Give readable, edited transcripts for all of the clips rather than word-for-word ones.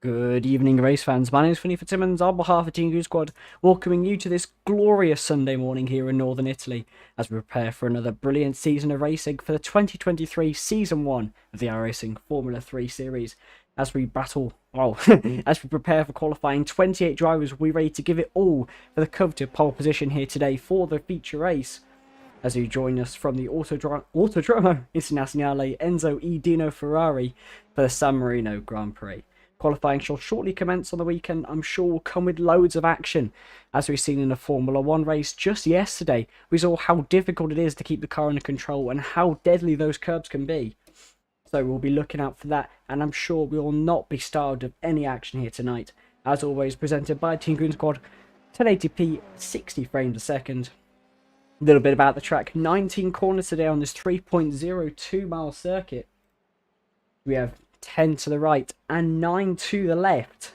Good evening, race fans. My name is Finney Fitzsimmons on behalf of Team Goon Squad, welcoming you to this glorious Sunday morning here in northern Italy as we prepare for another brilliant season of racing for the 2023 Season 1 of the iRacing Formula 3 series. As we battle, as we prepare for qualifying, 28 drivers will be ready to give it all for the coveted pole position here today for the feature race. As you join us from the Autodromo Internazionale Enzo E. Dino Ferrari for the San Marino Grand Prix. Qualifying shall shortly commence on the weekend. I'm sure will come with loads of action. As we've seen in a Formula 1 race just yesterday, we saw how difficult it is to keep the car under control and how deadly those curbs can be. So we'll be looking out for that, and I'm sure we will not be starved of any action here tonight. As always, presented by Team Goon Squad, 1080p, 60 frames a second. A little bit about the track. 19 corners today on this 3.02 mile circuit. We have 10 to the right and 9 to the left.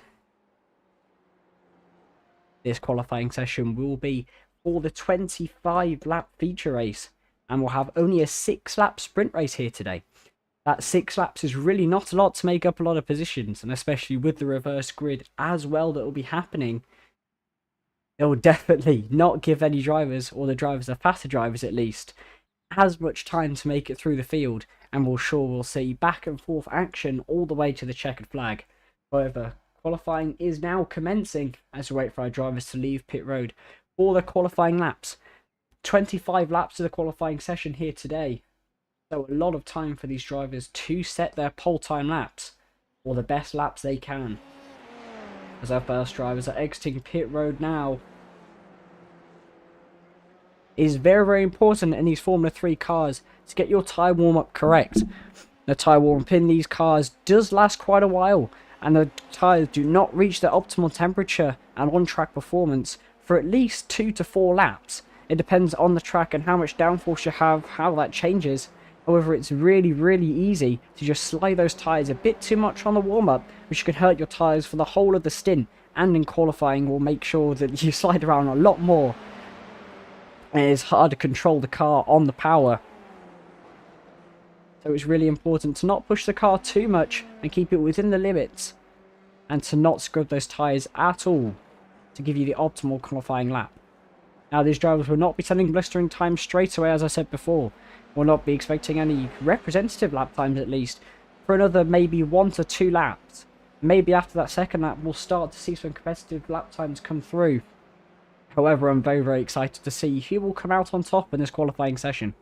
This qualifying session will be for the 25 lap feature race, and we'll have only a 6 lap sprint race here today. That 6 laps is really not a lot to make up a lot of positions, and especially with the reverse grid as well that will be happening, it will definitely not give any drivers, or the drivers, the faster drivers at least, as much time to make it through the field, and we'll see back and forth action all the way to the checkered flag. However, qualifying is now commencing as we wait for our drivers to leave pit road for the qualifying laps. 25 laps of the qualifying session here today. So a lot of time for these drivers to set their pole time laps, or the best laps they can. As our first drivers are exiting pit road now. It is very, very important in these Formula 3 cars to get your tyre warm-up correct. The tyre warm-up in these cars does last quite a while, and the tyres do not reach their optimal temperature and on-track performance for at least 2 to 4 laps. It depends on the track and how much downforce you have, how that changes. However, it's really, really easy to just slide those tyres a bit too much on the warm-up, which can hurt your tyres for the whole of the stint, and in qualifying will make sure that you slide around a lot more. And it is hard to control the car on the power. So it's really important to not push the car too much and keep it within the limits, and to not scrub those tyres at all to give you the optimal qualifying lap. Now, these drivers will not be sending blistering times straight away, as I said before. We'll not be expecting any representative lap times, at least, for another maybe 1 to 2 laps. Maybe after that second lap, we'll start to see some competitive lap times come through. However, I'm very, very excited to see who will come out on top in this qualifying session.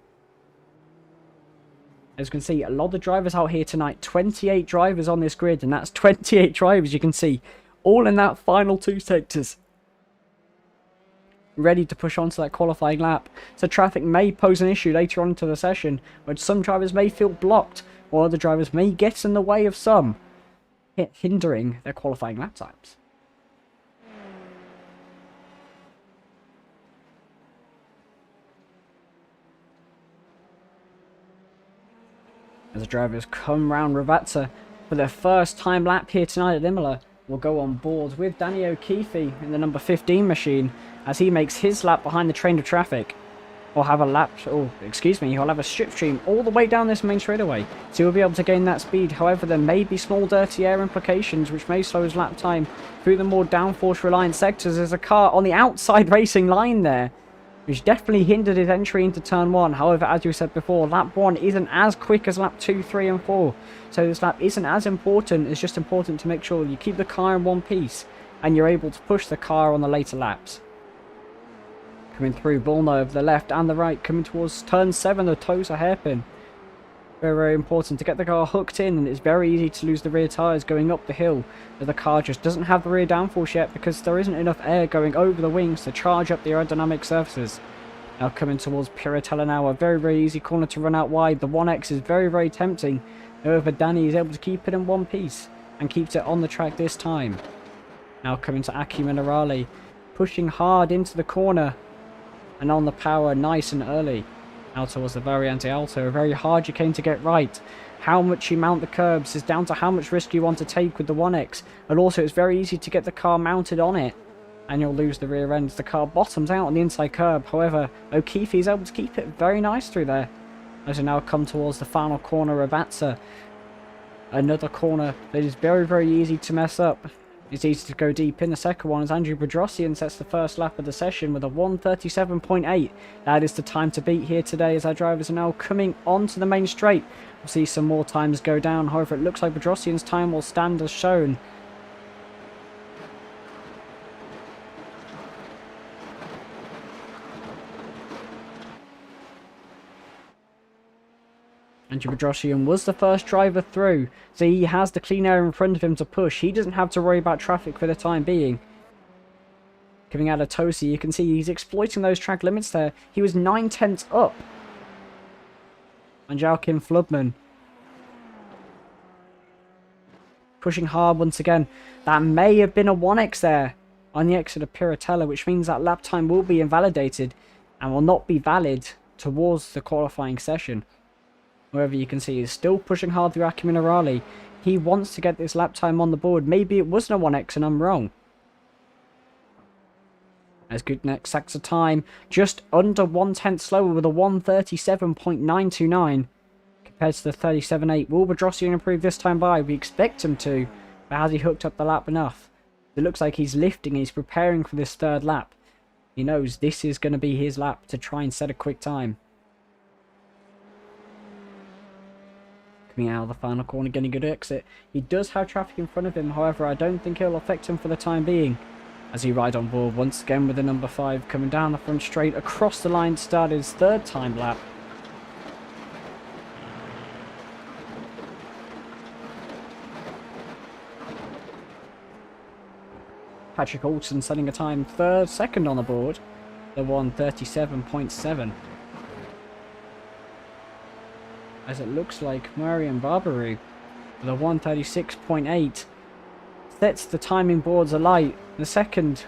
As you can see, a lot of drivers out here tonight. 28 drivers on this grid, and that's 28 drivers, you can see, all in that final 2 sectors. Ready to push on to that qualifying lap. So traffic may pose an issue later on into the session, where some drivers may feel blocked, or other drivers may get in the way of some, hindering their qualifying lap times. As the drivers come round Ravazza for their first time lap here tonight at Imola, we'll go on board with Danny O'Keefe in the number 15 machine as he makes his lap behind the train of traffic. He'll have a he'll have a slipstream all the way down this main straightaway, so he'll be able to gain that speed. However, there may be small dirty air implications which may slow his lap time through the more downforce reliant sectors. There's a car on the outside racing line there, which definitely hindered his entry into turn 1. However, as you said before, lap 1 isn't as quick as lap 2, 3 and 4. So this lap isn't as important. It's just important to make sure you keep the car in one piece and you're able to push the car on the later laps. Coming through Volno over the left and the right, coming towards turn 7, the toes are hairpin. Very, very important to get the car hooked in, and it's very easy to lose the rear tyres going up the hill. The car just doesn't have the rear downforce yet because there isn't enough air going over the wings to charge up the aerodynamic surfaces. Now coming towards Piratella now, a very, very easy corner to run out wide. The 1X is very, very tempting. However, Danny is able to keep it in one piece and keeps it on the track this time. Now coming to Aki Minerale, pushing hard into the corner and on the power nice and early. Now towards the Variante Alto, very hard you came to get right. How much you mount the curbs is down to how much risk you want to take with the 1X, and also it's very easy to get the car mounted on it and you'll lose the rear end. The car bottoms out on the inside curb. However, O'Keefe is able to keep it very nice through there. As we now come towards the final corner of Vatsa, another corner that is very, very easy to mess up. It's easy to go deep in the second one as Andrew Bedrosian sets the first lap of the session with a 1:37.8. That is the time to beat here today as our drivers are now coming onto the main straight. We'll see some more times go down. However, it looks like Bedrosian's time will stand as shown. Andrew Bedrosian was the first driver through, so he has the clean air in front of him to push. He doesn't have to worry about traffic for the time being. Coming out of Tosa, you can see he's exploiting those track limits there. He was 9/10 up on Joachim Flubman. Pushing hard once again. That may have been a 1x there on the exit of Piratella, which means that lap time will be invalidated and will not be valid towards the qualifying session. However, you can see he's still pushing hard through Aki Minerali. He wants to get this lap time on the board. Maybe it wasn't a 1x and I'm wrong. As Goodneck sacks a time just under 1/10 slower with a 1:37.929 compared to the 37.8. Will Bedrosian improve this time by? We expect him to, but has he hooked up the lap enough? It looks like he's lifting, he's preparing for this third lap. He knows this is going to be his lap to try and set a quick time. Coming out of the final corner, getting a good exit. He does have traffic in front of him, however, I don't think it'll affect him for the time being. As he rides on board once again with the number 5 coming down the front straight across the line to start his third time lap. Patrick Olsen setting a time second on the board, the 1:37.7. As it looks like Marian Barbaru with a 1:36.8 sets the timing boards alight. A second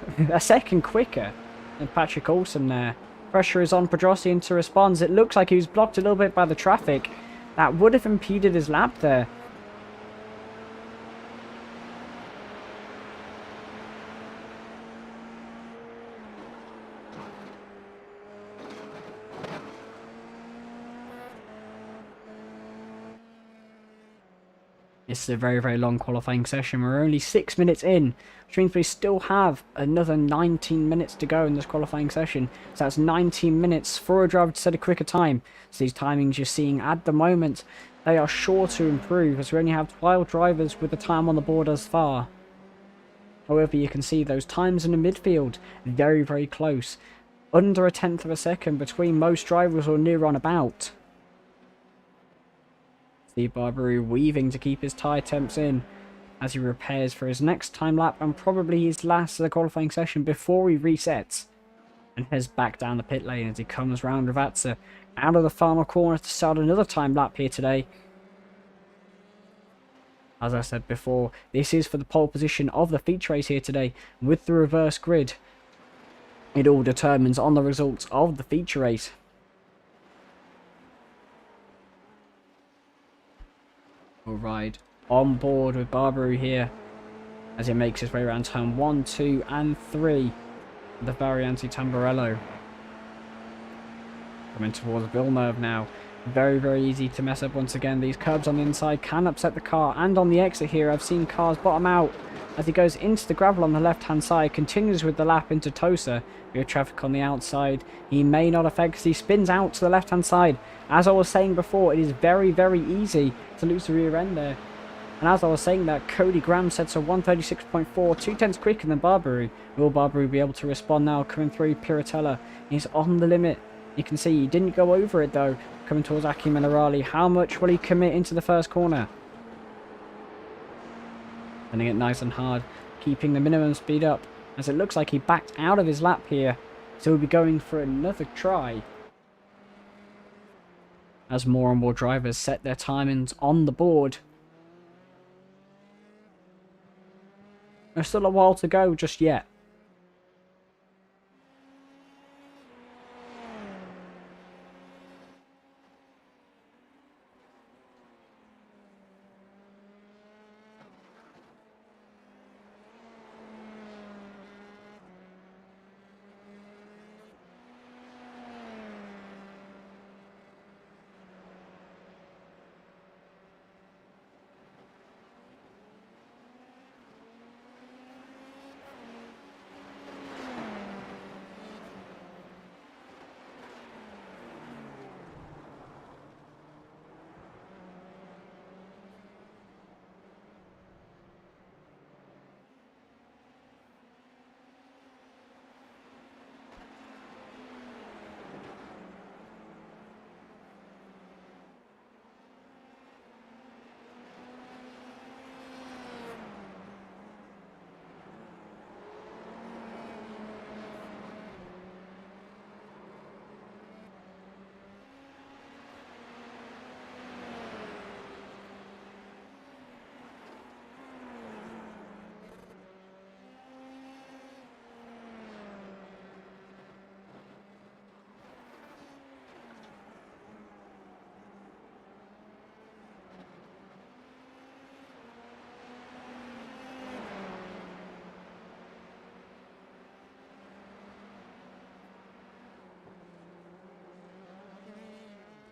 quicker than Patrick Olsen there. Pressure is on Bedrosian to respond. It looks like he was blocked a little bit by the traffic. That would have impeded his lap there. This is a very, very long qualifying session. We're only 6 minutes in, which means we still have another 19 minutes to go in this qualifying session. So that's 19 minutes for a driver to set a quicker time. So these timings you're seeing at the moment, they are sure to improve as we only have 12 drivers with the time on the board as far. However, you can see those times in the midfield, very, very close. Under a tenth of a second between most drivers or near on about. Steve Barbaru weaving to keep his tyre temps in as he repairs for his next time lap and probably his last of the qualifying session before he resets and heads back down the pit lane as he comes round Ravazza out of the final corner to start another time lap here today. As I said before, this is for the pole position of the feature race here today with the reverse grid. It all determines on the results of the feature race. We'll ride on board with Barbaru here as he makes his way around turn 1, 2 and 3 with the Variante Tamburello. Coming towards Villeneuve now. Very, very easy to mess up once again. These curbs on the inside can upset the car, and on the exit here I've seen cars bottom out as he goes into the gravel on the left hand side, continues with the lap into Tosa. We have traffic on the outside. He may not affect because he spins out to the left hand side. As I was saying before, it is very, very easy to lose the rear end there. And as I was saying that, Cody Graham sets a 1:36.4, 2/10 quicker than Barbaru. Will Barbaru be able to respond now? Coming through Piratella, he's on the limit. You can see he didn't go over it though. Coming towards Aki Minerali. How much will he commit into the first corner? Running it nice and hard, keeping the minimum speed up, as it looks like he backed out of his lap here. So he'll be going for another try. As more and more drivers set their timings on the board. There's still a while to go just yet.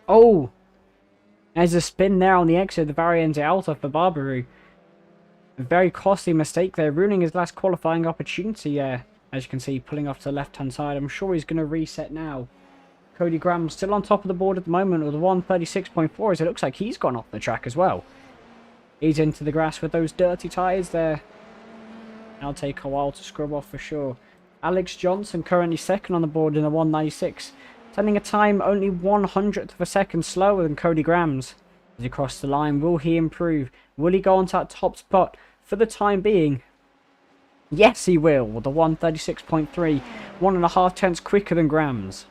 Oh! There's a spin there on the exit of the Variante Alta for Barbaru. A very costly mistake there, ruining his last qualifying opportunity. As you can see, pulling off to the left-hand side. I'm sure he's going to reset now. Cody Graham still on top of the board at the moment with a 136.4, as it looks like he's gone off the track as well. He's into the grass with those dirty tyres there. That'll take a while to scrub off for sure. Alex Johnson currently second on the board in a 196, sending a time only 100th of a second slower than Cody Graham's. As he crosses the line, will he improve? Will he go onto that top spot for the time being? Yes, he will, with the 136.3, 1.5 tenths quicker than Graham's.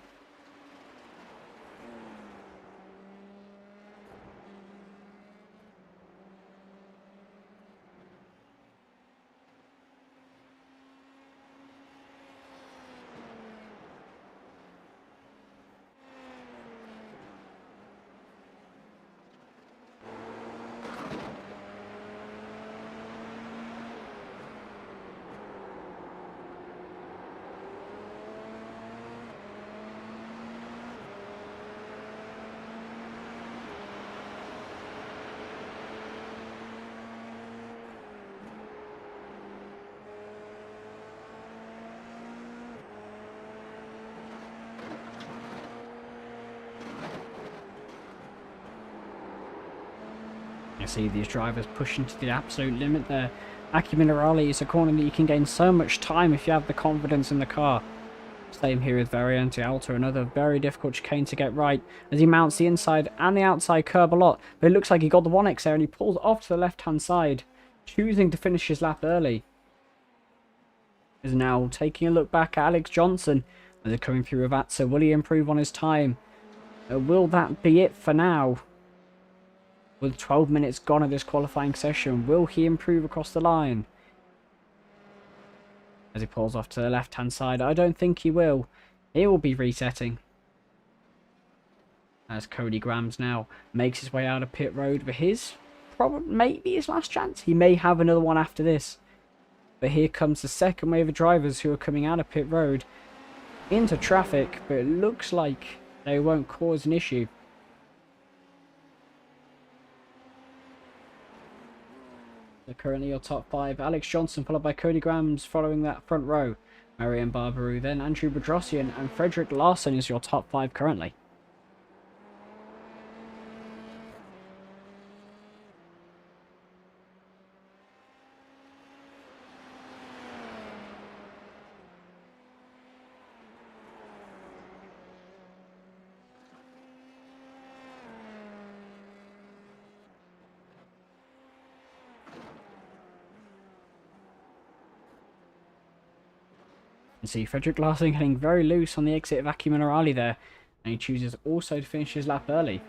You see these drivers pushing to the absolute limit there. Aki Minerali is a corner that you can gain so much time if you have the confidence in the car. Same here with Variante Alta, another very difficult chicane to get right as he mounts the inside and the outside curb a lot. But it looks like he got the 1X there and he pulls off to the left-hand side, choosing to finish his lap early. Is now taking a look back at Alex Johnson as they're coming through Ravatsa. Will he improve on his time? Will that be it for now? With 12 minutes gone of this qualifying session, will he improve across the line? As he pulls off to the left-hand side, I don't think he will. He will be resetting. As Cody Graham's now makes his way out of pit road for his, maybe his last chance. He may have another one after this. But here comes the second wave of drivers who are coming out of pit road into traffic, but it looks like they won't cause an issue. So currently your top five, Alex Johnson followed by Cody Graham's following that front row. Marian Barbaru, then Andrew Bedrosian and Frederick Larson is your top five currently. You see Frederick Larson getting very loose on the exit of Aki Minerali there, and he chooses also to finish his lap early.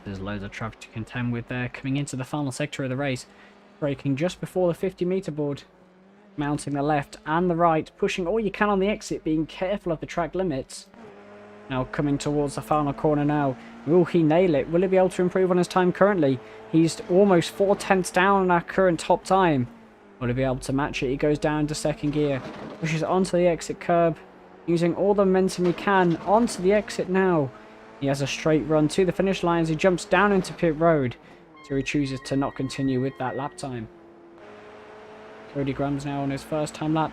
There's loads of traffic to contend with there, coming into the final sector of the race, braking just before the 50-meter board, mounting the left and the right, pushing all you can on the exit, being careful of the track limits. Now coming towards the final corner now. Will he nail it? Will he be able to improve on his time currently? He's almost 4 tenths down on our current top time. Will he be able to match it? He goes down to second gear. Pushes onto the exit curb. Using all the momentum he can onto the exit now. He has a straight run to the finish line as he jumps down into pit road. So he chooses to not continue with that lap time. Cody Graham's now on his first time lap.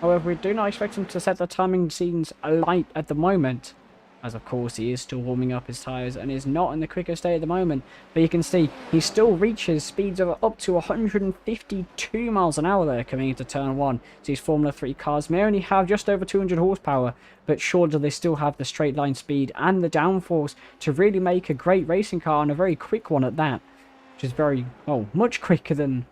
However, we do not expect him to set the timing scenes alight at the moment, as of course he is still warming up his tyres and is not in the quickest state at the moment. But you can see he still reaches speeds of up to 152 miles an hour there coming into turn 1. So these Formula 3 cars may only have just over 200 horsepower, but sure do they still have the straight line speed and the downforce to really make a great racing car, and a very quick one at that, which is very, well, much quicker than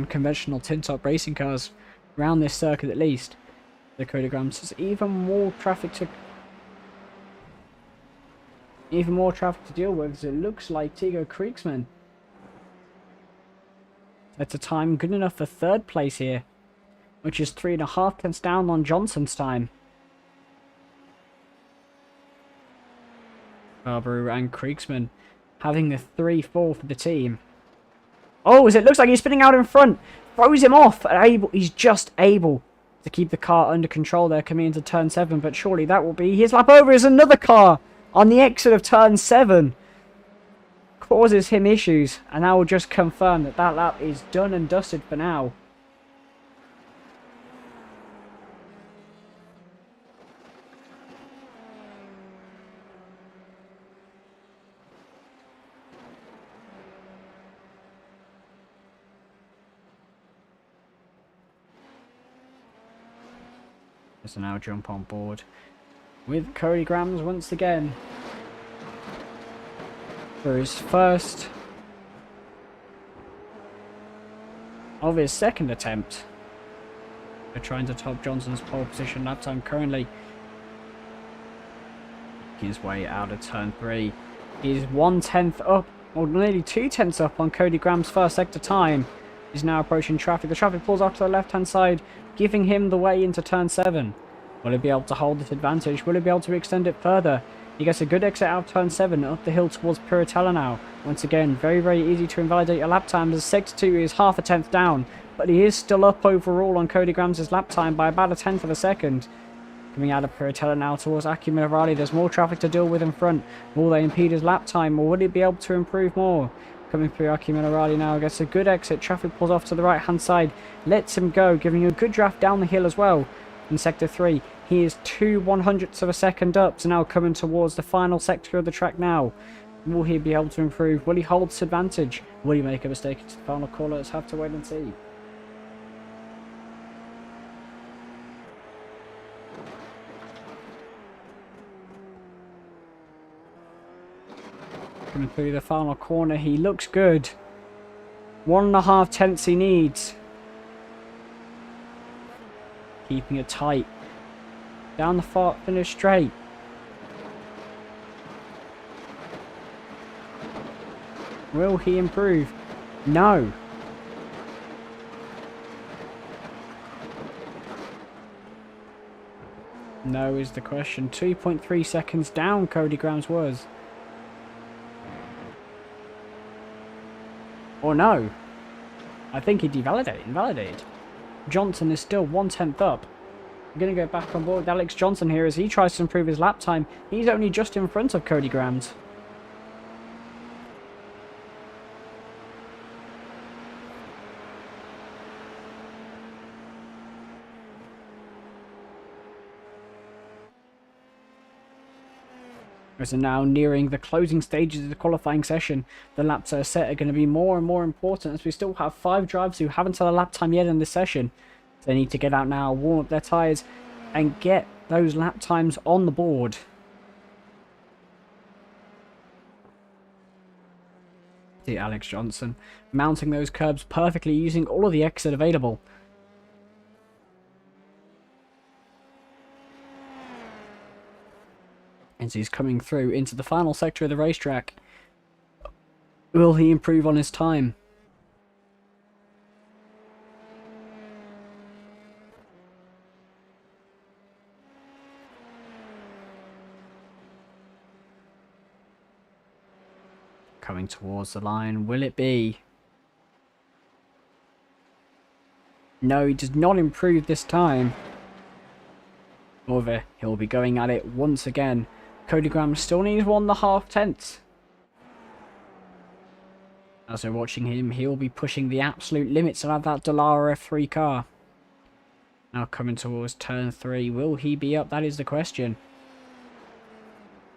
conventional tin-top racing cars around this circuit, at least. The Cody Grahams has even more traffic to deal with, as it looks like Tigo Kriegsman. That's a time good enough for third place here. which is 3.5 tenths down on Johnson's time. Barbaru and Kriegsmann having the 3-4 for the team. Oh, as it looks like he's spinning out in front. Throws him off. He's just able to keep the car under control there coming into turn 7. But surely that will be his lap over as another car on the exit of turn 7. Causes him issues. And I will just confirm that that lap is done and dusted for now. So now jump on board with Cody Grams once again for his first of his second attempt. They're trying to top Johnson's pole position lap time currently. His way out of turn 3. He's 1/10 up, or nearly 2/10 up on Cody Graham's first sector time. He's now approaching traffic. The traffic pulls off to the left hand side, giving him the way into turn 7. Will he be able to hold this advantage? Will he be able to extend it further? He gets a good exit out of turn 7, up the hill towards Piratella now. Once again, very, very easy to invalidate your lap time as sector 2 is half a tenth down, but he is still up overall on Cody Grams' lap time by about a tenth of a second. Coming out of Piratella now towards Aki Minerali, there's more traffic to deal with in front. Will they impede his lap time, or will he be able to improve more? Coming through Aki Minerali now, gets a good exit, traffic pulls off to the right hand side, lets him go, giving a good draft down the hill as well. In sector 3, he is 2/100ths of a second up, so now coming towards the final sector of the track now. Will he be able to improve? Will he hold this advantage? Will he make a mistake into the final corner? Let's have to wait and see. Coming through the final corner, he looks good. 1.5 tenths he needs. Keeping it tight. Down the far finish straight. Will he improve? No. No is the question. 2.3 seconds down Cody Grams was. Or no. I think he invalidated. Johnson is still 1/10 up. I'm going to go back on board with Alex Johnson here as he tries to improve his lap time. He's only just in front of Cody Grams. As we're now nearing the closing stages of the qualifying session, the laps that are set are going to be more and more important as we still have 5 drivers who haven't had a lap time yet in this session. They need to get out now, warm up their tyres, and get those lap times on the board. See Alex Johnson mounting those curbs perfectly, using all of the exit available. As he's coming through into the final sector of the racetrack. Will he improve on his time? Coming towards the line, will it be? No, he does not improve this time. However, he'll be going at it once again. Cody Graham still needs 1.5 tenths. As we're watching him, he'll be pushing the absolute limits of that Dallara F3 car. Now coming towards turn 3, will he be up? That is the question.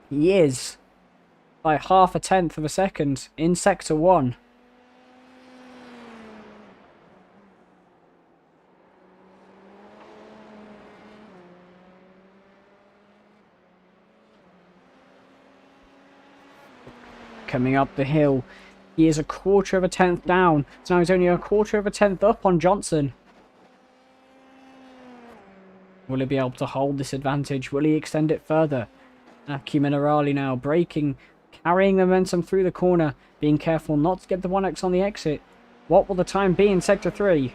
He is. By 0.5 tenth of a second in sector 1. Coming up the hill, he is 1/4 tenth down, so now he's only 1/4 tenth up on Johnson. Will he be able to hold this advantage? Will he extend it further? Aki Minerali now braking, carrying the momentum through the corner, being careful not to get the 1x on the exit. What will the time be in sector 3?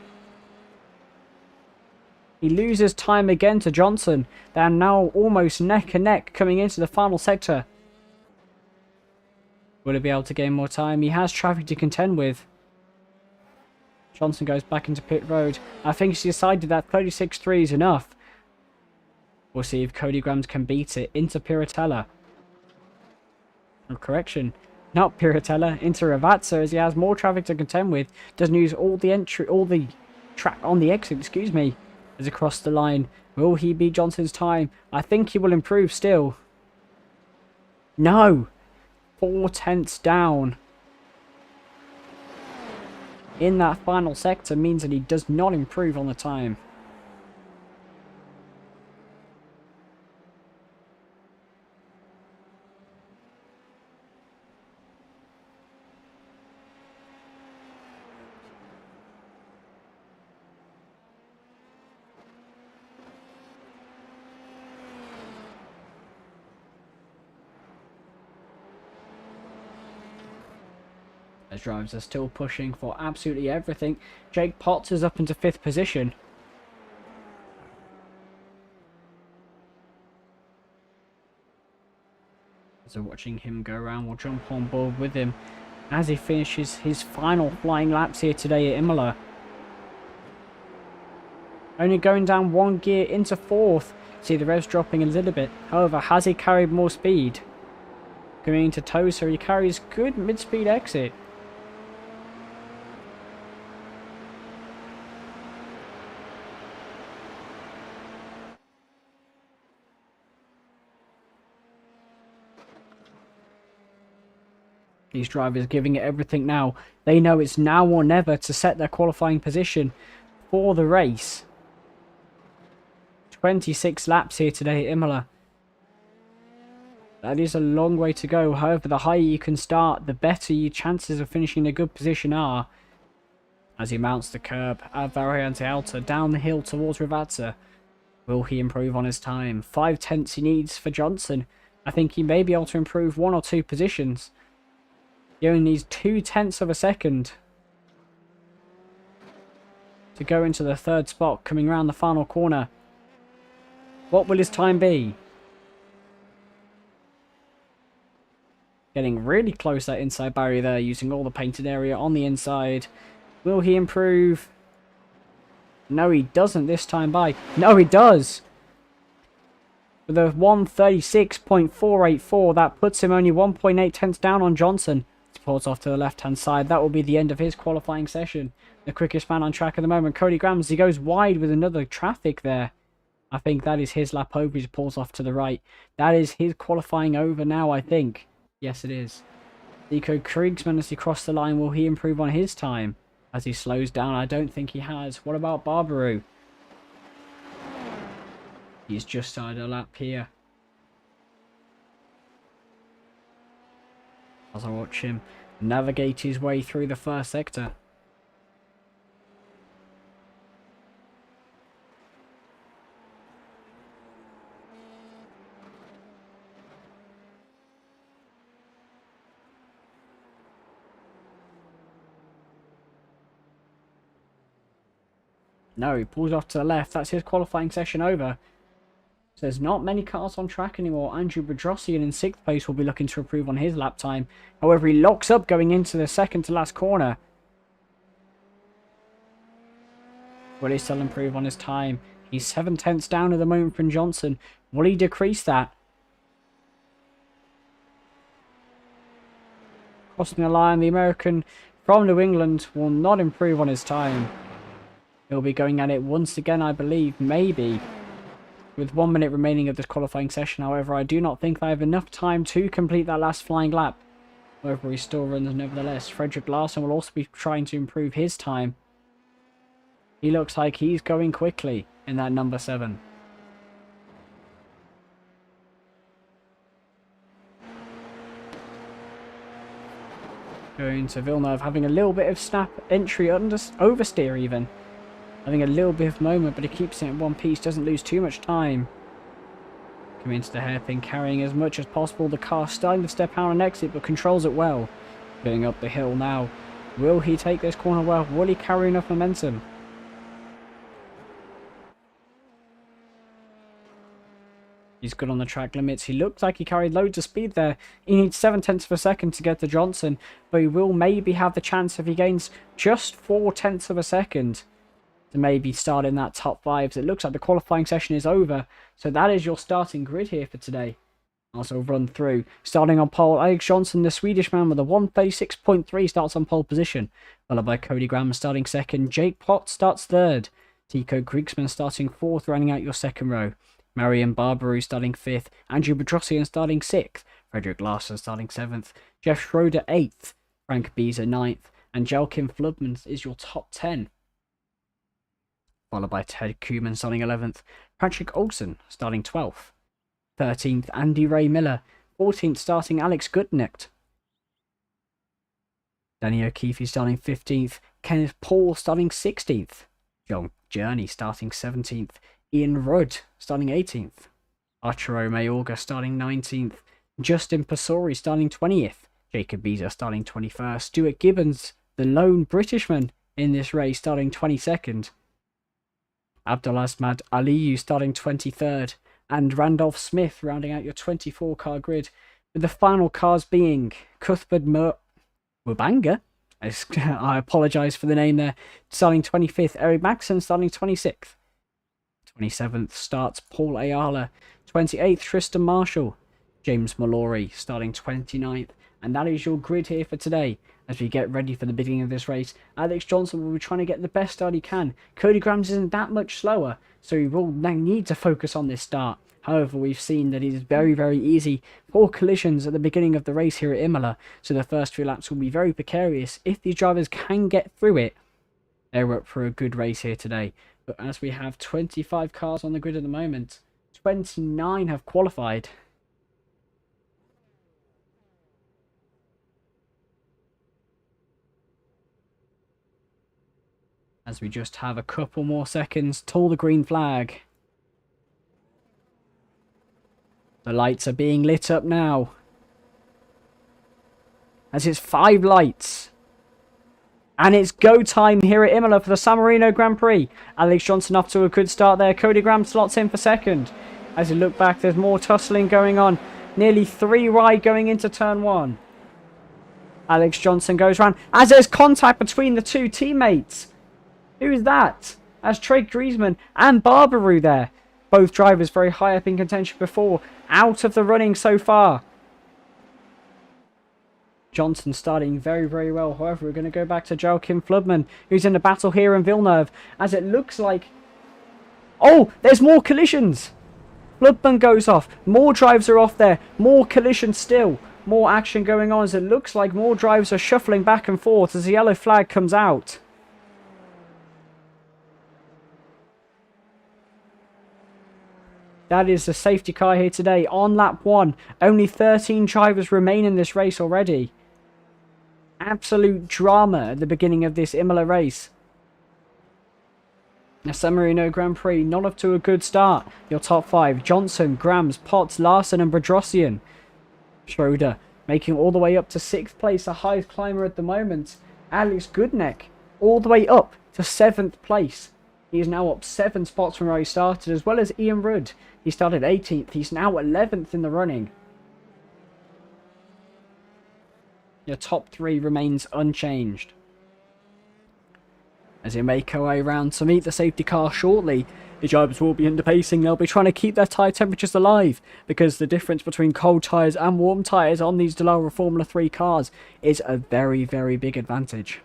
He loses time again to Johnson. They're now almost neck and neck coming into the final sector. Will he be able to gain more time? He has traffic to contend with. Johnson goes back into pit road. I think he's decided that 36.3 is enough. We'll see if Cody Grams can beat it into Piratella. Oh, correction. Not Piratella, into Ravazza, as he has more traffic to contend with. Doesn't use all the track on the exit, excuse me, as across the line. Will he beat Johnson's time? I think he will improve still. No! 4 tenths down in that final sector means that he does not improve on the time. As drivers are still pushing for absolutely everything. Jake Potts is up into 5th position. So watching him go around, we'll jump on board with him as he finishes his final flying laps here today at Imola. Only going down 1 gear into 4th. See the revs dropping a little bit. However, has he carried more speed? Coming into Tosa, he carries good mid-speed exit. These drivers giving it everything now. They know it's now or never to set their qualifying position for the race. 26 laps here today at Imola. That is a long way to go. However, the higher you can start, the better your chances of finishing in a good position are. As he mounts the curb at Variante Alta, down the hill towards Ravazza. Will he improve on his time? 5 tenths he needs for Johnson. I think he may be able to improve 1 or 2 positions. He only needs 2 tenths of a second to go into the 3rd spot, coming around the final corner. What will his time be? Getting really close to that inside barrier there, using all the painted area on the inside. Will he improve? No, he doesn't this time by. No, he does! With a 136.484, that puts him only 1.8 tenths down on Johnson. Pulls off to the left-hand side. That will be the end of his qualifying session. The quickest man on track at the moment, Cody Grams. He goes wide with another traffic there. I think that is his lap over. He pulls off to the right. That is his qualifying over now, I think. Yes, it is. Nico Kriegsmann as he crossed the line. Will he improve on his time as he slows down? I don't think he has. What about Barbaru? He's just started a lap here. As I watch him navigate his way through the 1st sector. No, he pulls off to the left. That's his qualifying session over. So there's not many cars on track anymore. Andrew Bedrosian in 6th place will be looking to improve on his lap time. However, he locks up going into the 2nd to last corner. Will he still improve on his time? He's 7 tenths down at the moment from Johnson. Will he decrease that? Crossing the line, the American from New England will not improve on his time. He'll be going at it once again, I believe, maybe. With 1 minute remaining of this qualifying session, however, I do not think they have enough time to complete that last flying lap. However, he still runs nevertheless. Frederick Larson will also be trying to improve his time. He looks like he's going quickly in that number 7. Going to Villeneuve, having a little bit of snap entry, oversteer even. Having a little bit of moment, but he keeps it in one piece, doesn't lose too much time. Coming into the hairpin, carrying as much as possible. The car starting to step out and exit, but controls it well. Going up the hill now. Will he take this corner well? Will he carry enough momentum? He's good on the track limits. He looked like he carried loads of speed there. He needs 7/10 of a second to get to Johnson, but he will maybe have the chance if he gains just 4/10 of a second to maybe start in that top 5. So it looks like the qualifying session is over. So that is your starting grid here for today. Also run through. Starting on pole, Alex Johnson, the Swedish man with a 1:36.3, starts on pole position. Followed by Cody Graham starting second. Jake Potts starts third. Tico Kriegsmann starting fourth, rounding out your second row. Marian Barbaru starting 5th, Andrew Bedrosian starting 6th, Frederick Larson starting 7th, Jeff Schroeder 8th, Frank Beezer 9th, and Jelkin Flubman is your top 10. Followed by Ted Kuhlman starting 11th, Patrick Olsen starting 12th, 13th Andy Ray Miller, 14th starting Alex Goodnecht, Danny O'Keefe starting 15th, Kenneth Paul starting 16th, John Journey starting 17th, Ian Rudd starting 18th, Arturo Mayorga starting 19th, Justin Pasori starting 20th, Jacob Beezer starting 21st, Stuart Gibbons, the lone Britishman in this race, starting 22nd, Abdulazmad Aliyu starting 23rd, and Randolph Smith rounding out your 24-car grid, with the final cars being Cuthbert Mubanga, I apologise for the name there, starting 25th, Eric Maxson starting 26th, 27th starts Paul Ayala, 28th Tristan Marshall, James Mallory starting 29th, and that is your grid here for today. As we get ready for the beginning of this race, Alex Johnson will be trying to get the best start he can. Cody Grams isn't that much slower, so he will now need to focus on this start. However, we've seen that it is very, very easy for collisions at the beginning of the race here at Imola, so the first few laps will be very precarious. If these drivers can get through it, they're up for a good race here today. But as we have 25 cars on the grid at the moment, 29 have qualified. As we just have a couple more seconds till the green flag. The lights are being lit up now. As it's 5 lights. And it's go time here at Imola for the San Marino Grand Prix. Alex Johnson off to a good start there. Cody Graham slots in for second. As you look back, there's more tussling going on. Nearly 3 wide going into turn 1. Alex Johnson goes round. As there's contact between the two teammates. Who is that? As Trey Griezmann and Barbaru there. Both drivers very high up in contention before. Out of the running so far. Johnson starting very, very well. However, we're going to go back to Joachim Flubman, who's in the battle here in Villeneuve, as it looks like... Oh, there's more collisions! Flubman goes off. More drives are off there. More collisions still. More action going on, as it looks like more drivers are shuffling back and forth as the yellow flag comes out. That is the safety car here today on lap 1. Only 13 drivers remain in this race already. Absolute drama at the beginning of this Imola race. The San Marino Grand Prix not off to a good start. Your top 5, Johnson, Grams, Potts, Larson and Bedrosian. Schroeder making all the way up to 6th place, the highest climber at the moment. Alex Goodnecht all the way up to 7th place. He is now up 7 spots from where he started, as well as Ian Rudd. He started 18th. He's now 11th in the running. Your top 3 remains unchanged. As you make our way around to meet the safety car shortly, the drivers will be underpacing. They'll be trying to keep their tyre temperatures alive, because the difference between cold tyres and warm tyres on these Dallara Formula 3 cars is a very, very big advantage.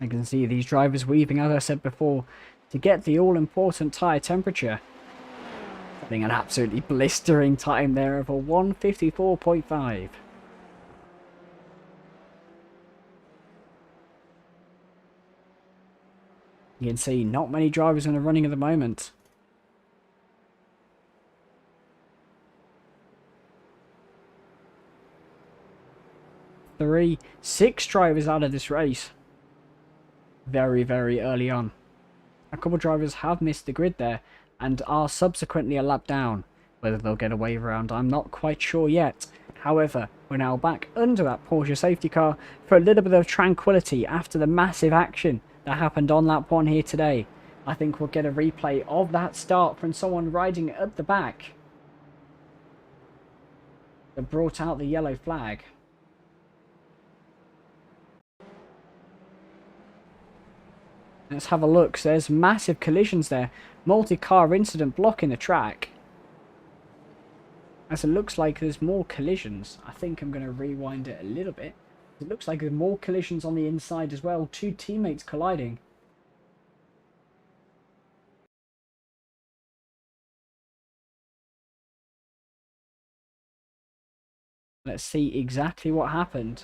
I can see these drivers weaving, as I said before, to get the all-important tyre temperature. Having an absolutely blistering time there of a 154.5. You can see not many drivers in the running at the moment. Six drivers out of this race. Very, very early on. A couple of drivers have missed the grid there and are subsequently a lap down. Whether they'll get a wave around, I'm not quite sure yet. However, we're now back under that Porsche safety car for a little bit of tranquility after the massive action that happened on lap 1 here today. I think we'll get a replay of that start from someone riding at the back that brought out the yellow flag. Let's have a look. So there's massive collisions there. Multi-car incident blocking the track. As it looks like there's more collisions. I think I'm going to rewind it a little bit. It looks like there's more collisions on the inside as well. 2 teammates colliding. Let's see exactly what happened.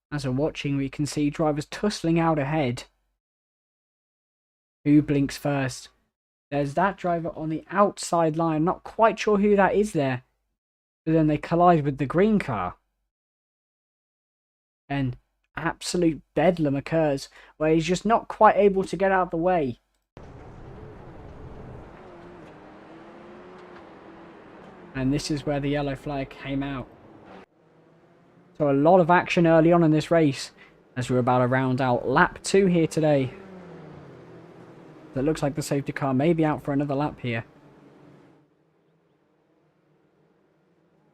As we're watching, we can see drivers tussling out ahead. Who blinks first? There's that driver on the outside line. Not quite sure who that is there. But then they collide with the green car. And absolute bedlam occurs where he's just not quite able to get out of the way. And this is where the yellow flag came out. So a lot of action early on in this race as we're about to round out lap 2 here today. It looks like the safety car may be out for another lap here.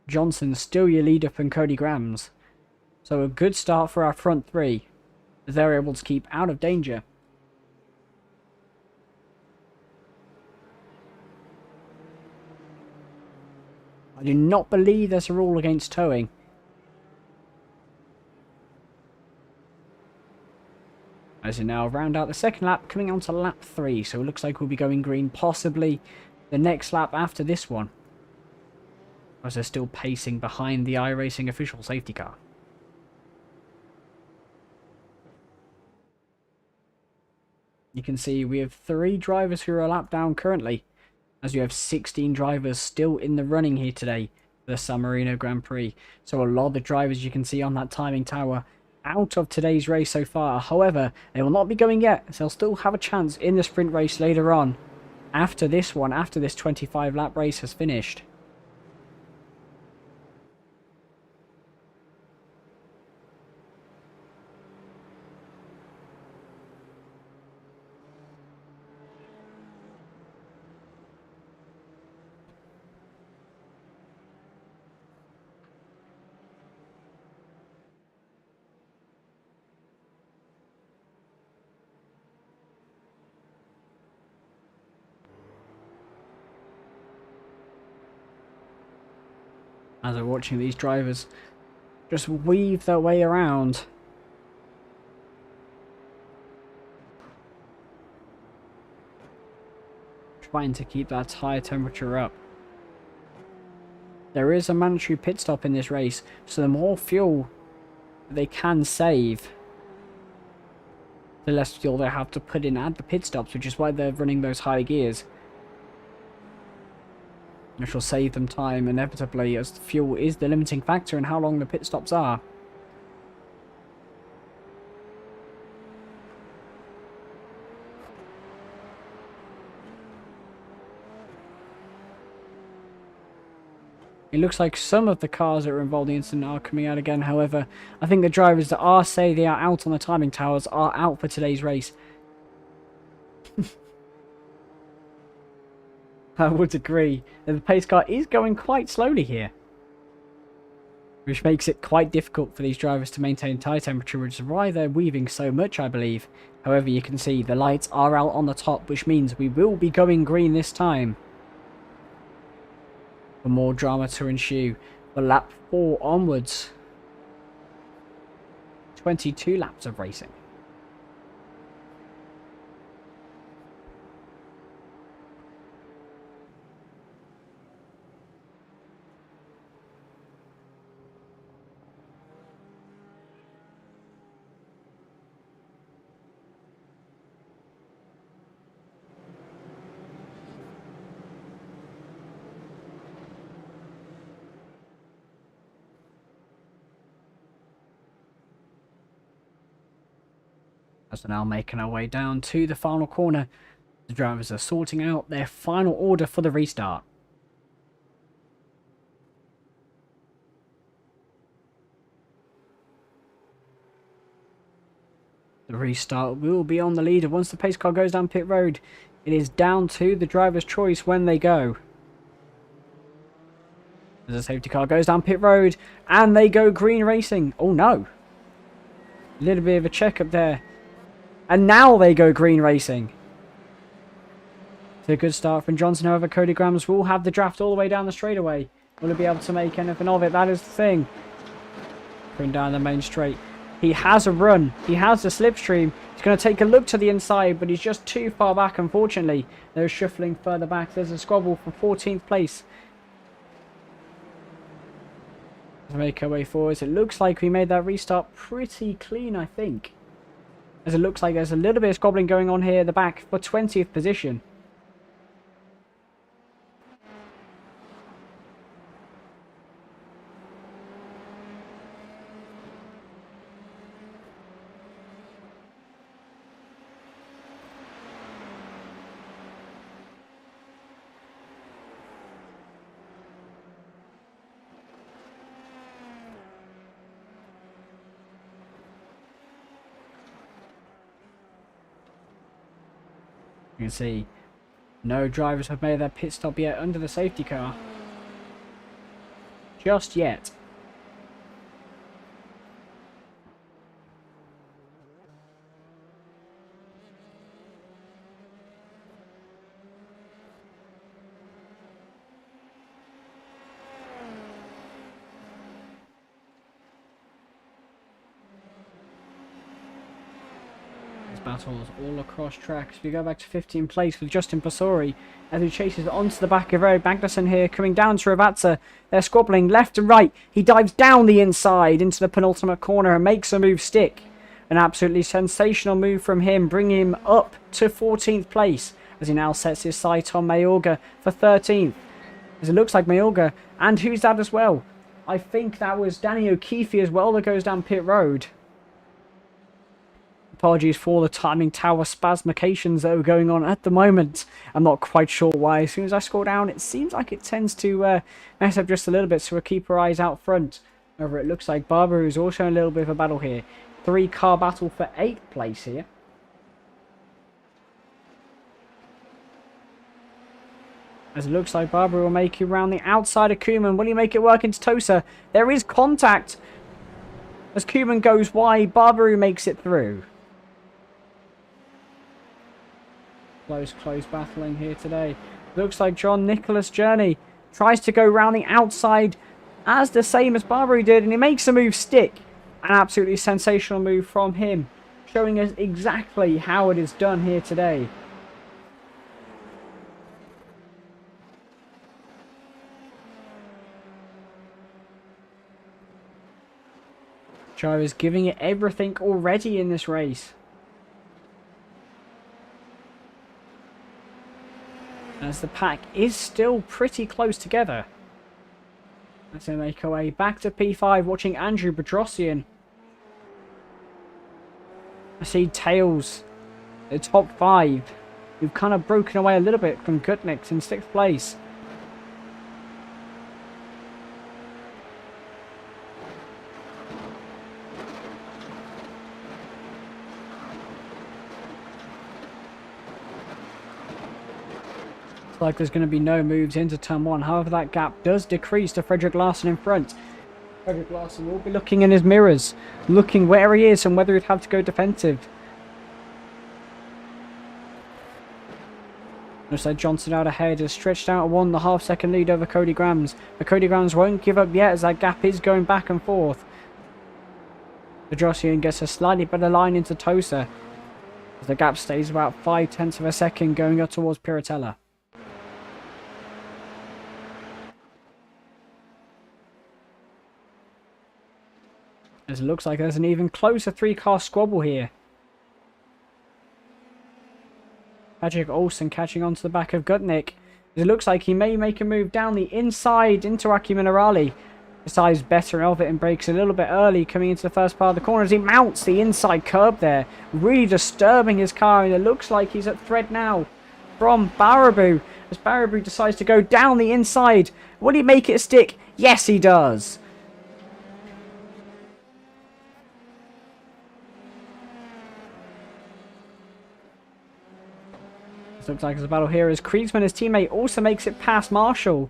Johnson's still your leader from Cody Grams. So a good start for our front 3 as they're able to keep out of danger. I do not believe there's a rule against towing. As we now round out the second lap, coming on to lap 3. So it looks like we'll be going green possibly the next lap after this one. As they're still pacing behind the iRacing official safety car. You can see we have 3 drivers who are a lap down currently. As you have 16 drivers still in the running here today for the San Marino Grand Prix. So a lot of the drivers you can see on that timing tower out of today's race so far. However, they will not be going yet, so they'll still have a chance in the sprint race later on. After this one, after this 25 lap race has finished. As I'm watching these drivers just weave their way around. Trying to keep that tire temperature up. There is a mandatory pit stop in this race, so the more fuel they can save, the less fuel they have to put in at the pit stops, which is why they're running those high gears. Which will save them time inevitably, as the fuel is the limiting factor in how long the pit stops are. It looks like some of the cars that were involved in the incident are coming out again. However, I think the drivers that are say they are out on the timing towers are out for today's race. I would agree that the pace car is going quite slowly here, which makes it quite difficult for these drivers to maintain tyre temperature, which is why they're weaving so much, I believe. However, you can see the lights are out on the top, which means we will be going green this time. For more drama to ensue for lap 4 onwards. 22 laps of racing. As we're now making our way down to the final corner, the drivers are sorting out their final order for the restart. The restart will be on the leader once the pace car goes down pit road. It is down to the driver's choice when they go. As the safety car goes down pit road and they go green racing. Oh no. A little bit of a check up there. And now they go green racing. It's a good start from Johnson. However, Cody Grams will have the draft all the way down the straightaway. Will he be able to make anything of it? That is the thing. Going down the main straight. He has a run. He has the slipstream. He's going to take a look to the inside, but he's just too far back, unfortunately. They're shuffling further back. There's a squabble for 14th place. Let's make our way forwards. It looks like we made that restart pretty clean, I think. As it looks like there's a little bit of squabbling going on here at the back for 20th position. You can see no drivers have made their pit stop yet under the safety car. Just yet. Battles all across tracks. We go back to 15th place with Justin Pasori as he chases onto the back of Eric Magnussen here, coming down to Ravazza. They're squabbling left and right. He dives down the inside into the penultimate corner and makes a move stick. An absolutely sensational move from him, bringing him up to 14th place as he now sets his sight on Mayorga for 13th. As it looks like Mayorga, and who's that as well? I think that was Danny O'Keefe as well that goes down pit road. Apologies for the timing tower spasmications that are going on at the moment. I'm not quite sure why. As soon as I scroll down, it seems like it tends to mess up just a little bit, so we'll keep our eyes out front. However, it looks like Barber is also in a little bit of a battle here. 3-car battle for 8th place here. As it looks like Barber will make it around the outside of Koeman. Will he make it work into Tosa? There is contact. As Koeman goes wide, Barber makes it through. Close battling here today. Looks like John Nicholas Journey tries to go round the outside as the same as Barbary did, and he makes a move stick. An absolutely sensational move from him, showing us exactly how it is done here today. Drivers giving it everything already in this race. As the pack is still pretty close together. As they make our way back to P5, watching Andrew Bedrosian. I see Tails, the top 5. We've kind of broken away a little bit from Gutnick in 6th place. Like there's going to be no moves into turn 1. However, that gap does decrease to Frederick Larson in front. Frederick Larson will be looking in his mirrors, looking where he is and whether he'd have to go defensive. Looks like Johnson out ahead has stretched out a 1.5 second lead over Cody Grams. But Cody Grams won't give up yet as that gap is going back and forth. Bedrosian gets a slightly better line into Tosa as the gap stays about 0.5 of a second going up towards Piratella. As it looks like there's an even closer 3-car squabble here. Patrick Olsen catching onto the back of Gutnick. It looks like he may make a move down the inside into Aki Minerali. decides better of it and breaks a little bit early coming into the first part of the corner as he mounts the inside curb there, really disturbing his car, and it looks like he's at threat now from Baraboo as Baraboo decides to go down the inside. Will he make it stick? Yes, he does. This looks like it's a battle here as Kriegsmann, his teammate, also makes it past Marshall.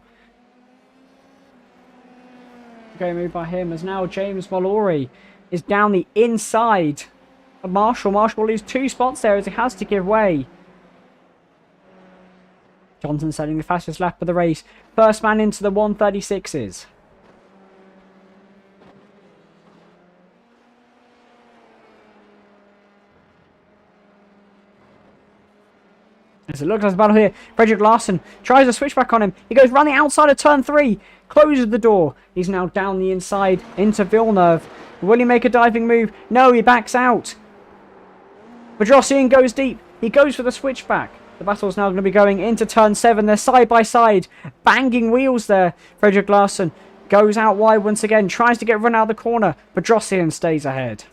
Great move by him as now James Mallory is down the inside of Marshall. Marshall will lose 2 spots there as he has to give way. Johnson setting the fastest lap of the race. First man into the 136s. As it looks like a battle here, Frederick Larson tries to switch back on him. He goes round the outside of turn 3, closes the door. He's now down the inside into Villeneuve. Will he make a diving move? No, he backs out. Bedrosian goes deep. He goes for the switchback. The battle's now going to be going into turn 7. They're side by side, banging wheels there. Frederick Larson goes out wide once again, tries to get run out of the corner. Bedrosian stays ahead.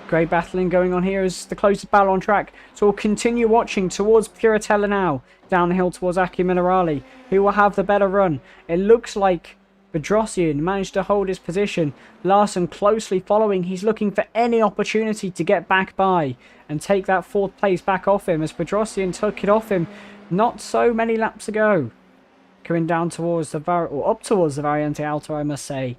Great battling going on here as the closest battle on track. So we'll continue watching towards Puritella now. Down the hill towards Aki Minerali, who will have the better run. It looks like Bedrosian managed to hold his position. Larson closely following. He's looking for any opportunity to get back by and take that 4th place back off him as Bedrosian took it off him not so many laps ago. Coming down towards the up towards the Variante Alto, I must say.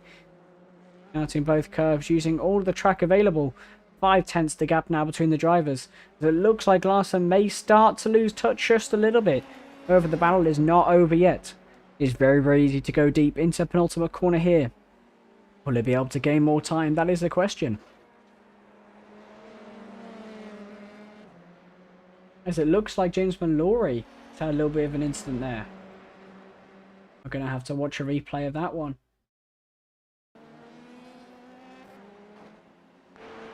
Out in both curves using all of the track available. 5/10 the gap now between the drivers. It looks like Larson may start to lose touch just a little bit. However, the battle is not over yet. It's very, very easy to go deep into the penultimate corner here. Will he be able to gain more time? That is the question. As it looks like James Mallory has had a little bit of an incident there. We're going to have to watch a replay of that one.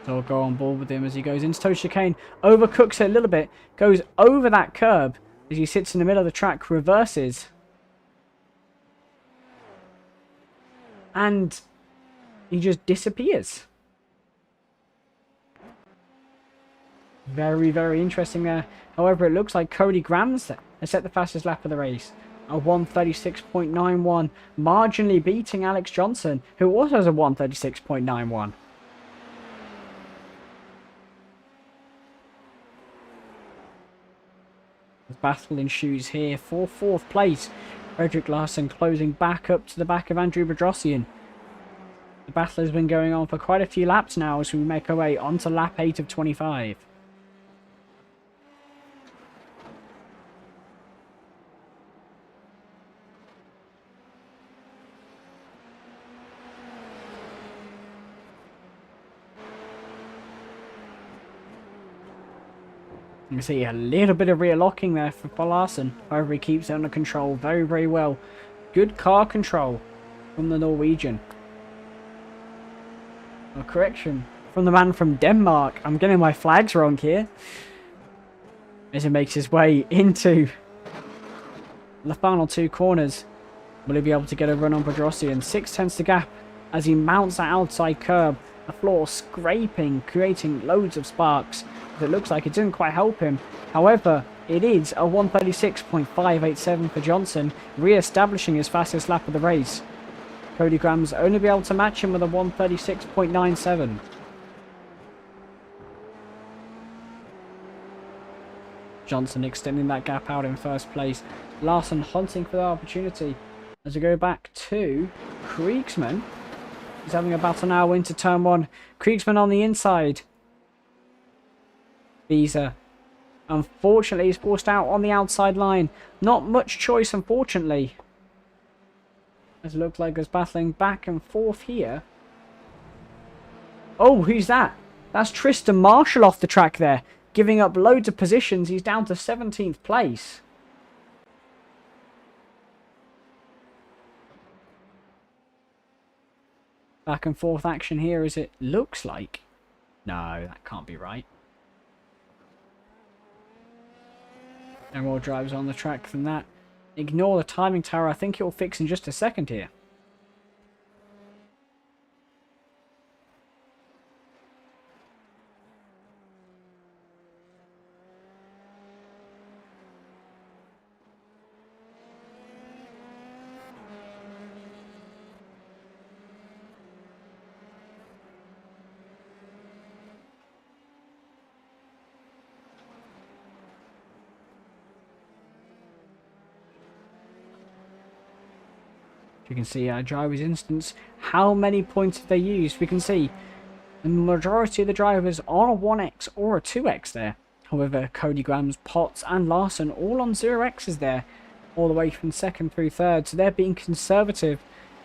So I'll go on board with him as he goes into toe chicane, overcooks it a little bit, goes over that curb as he sits in the middle of the track, reverses. And he just disappears. Very, very interesting there. However, it looks like Cody Grams has set the fastest lap of the race. A 136.91, marginally beating Alex Johnson, who also has a 136.91. The battle ensues here for 4th place. Frederick Larson closing back up to the back of Andrew Bedrosian. The battle has been going on for quite a few laps now as we make our way onto lap 8 of 25. You can see a little bit of rear locking there for Larson. However, he keeps it under control very, very well. Good car control from the Norwegian. A correction from the man from Denmark. I'm getting my flags wrong here. As he makes his way into the final 2 corners. Will he be able to get a run on Bedrosian? 6/10 the gap as he mounts that outside curb. The floor scraping, creating loads of sparks. It looks like it didn't quite help him. However, it is a 136.587 for Johnson, re-establishing his fastest lap of the race. Cody Grams only be able to match him with a 136.97. Johnson extending that gap out in first place. Larson hunting for the opportunity. As we go back to Kriegsmann. He's having a battle now into turn 1. Kriegsmann on the inside. Visa, unfortunately, is forced out on the outside line. Not much choice, unfortunately. As it looks like there's battling back and forth here. Oh, who's that? That's Tristan Marshall off the track there. Giving up loads of positions. He's down to 17th place. Back and forth action here as it looks like. No, that can't be right. And more drivers on the track than that. Ignore the timing tower. I think it will fix in just a second here. You can see our driver's instance, how many points have they used. We can see the majority of the drivers on a 1x or a 2x there. However, Cody Grams, Potts and Larson all on 0x's there, all the way from second through third. So they're being conservative,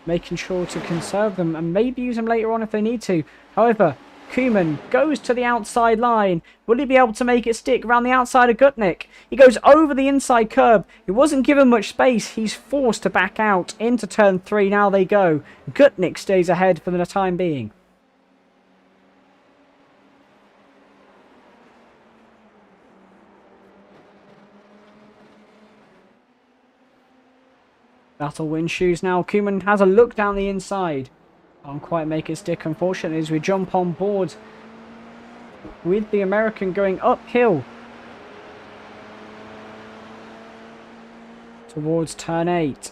making sure to conserve them and maybe use them later on if they need to. However, Koeman goes to the outside line. Will he be able to make it stick around the outside of Gutnick? He goes over the inside curb. He wasn't given much space. He's forced to back out into turn 3. Now they go. Gutnick stays ahead for the time being. Battle win shoes now. Koeman has a look down the inside. Can't quite make it stick, unfortunately, as we jump on board with the American going uphill towards turn 8.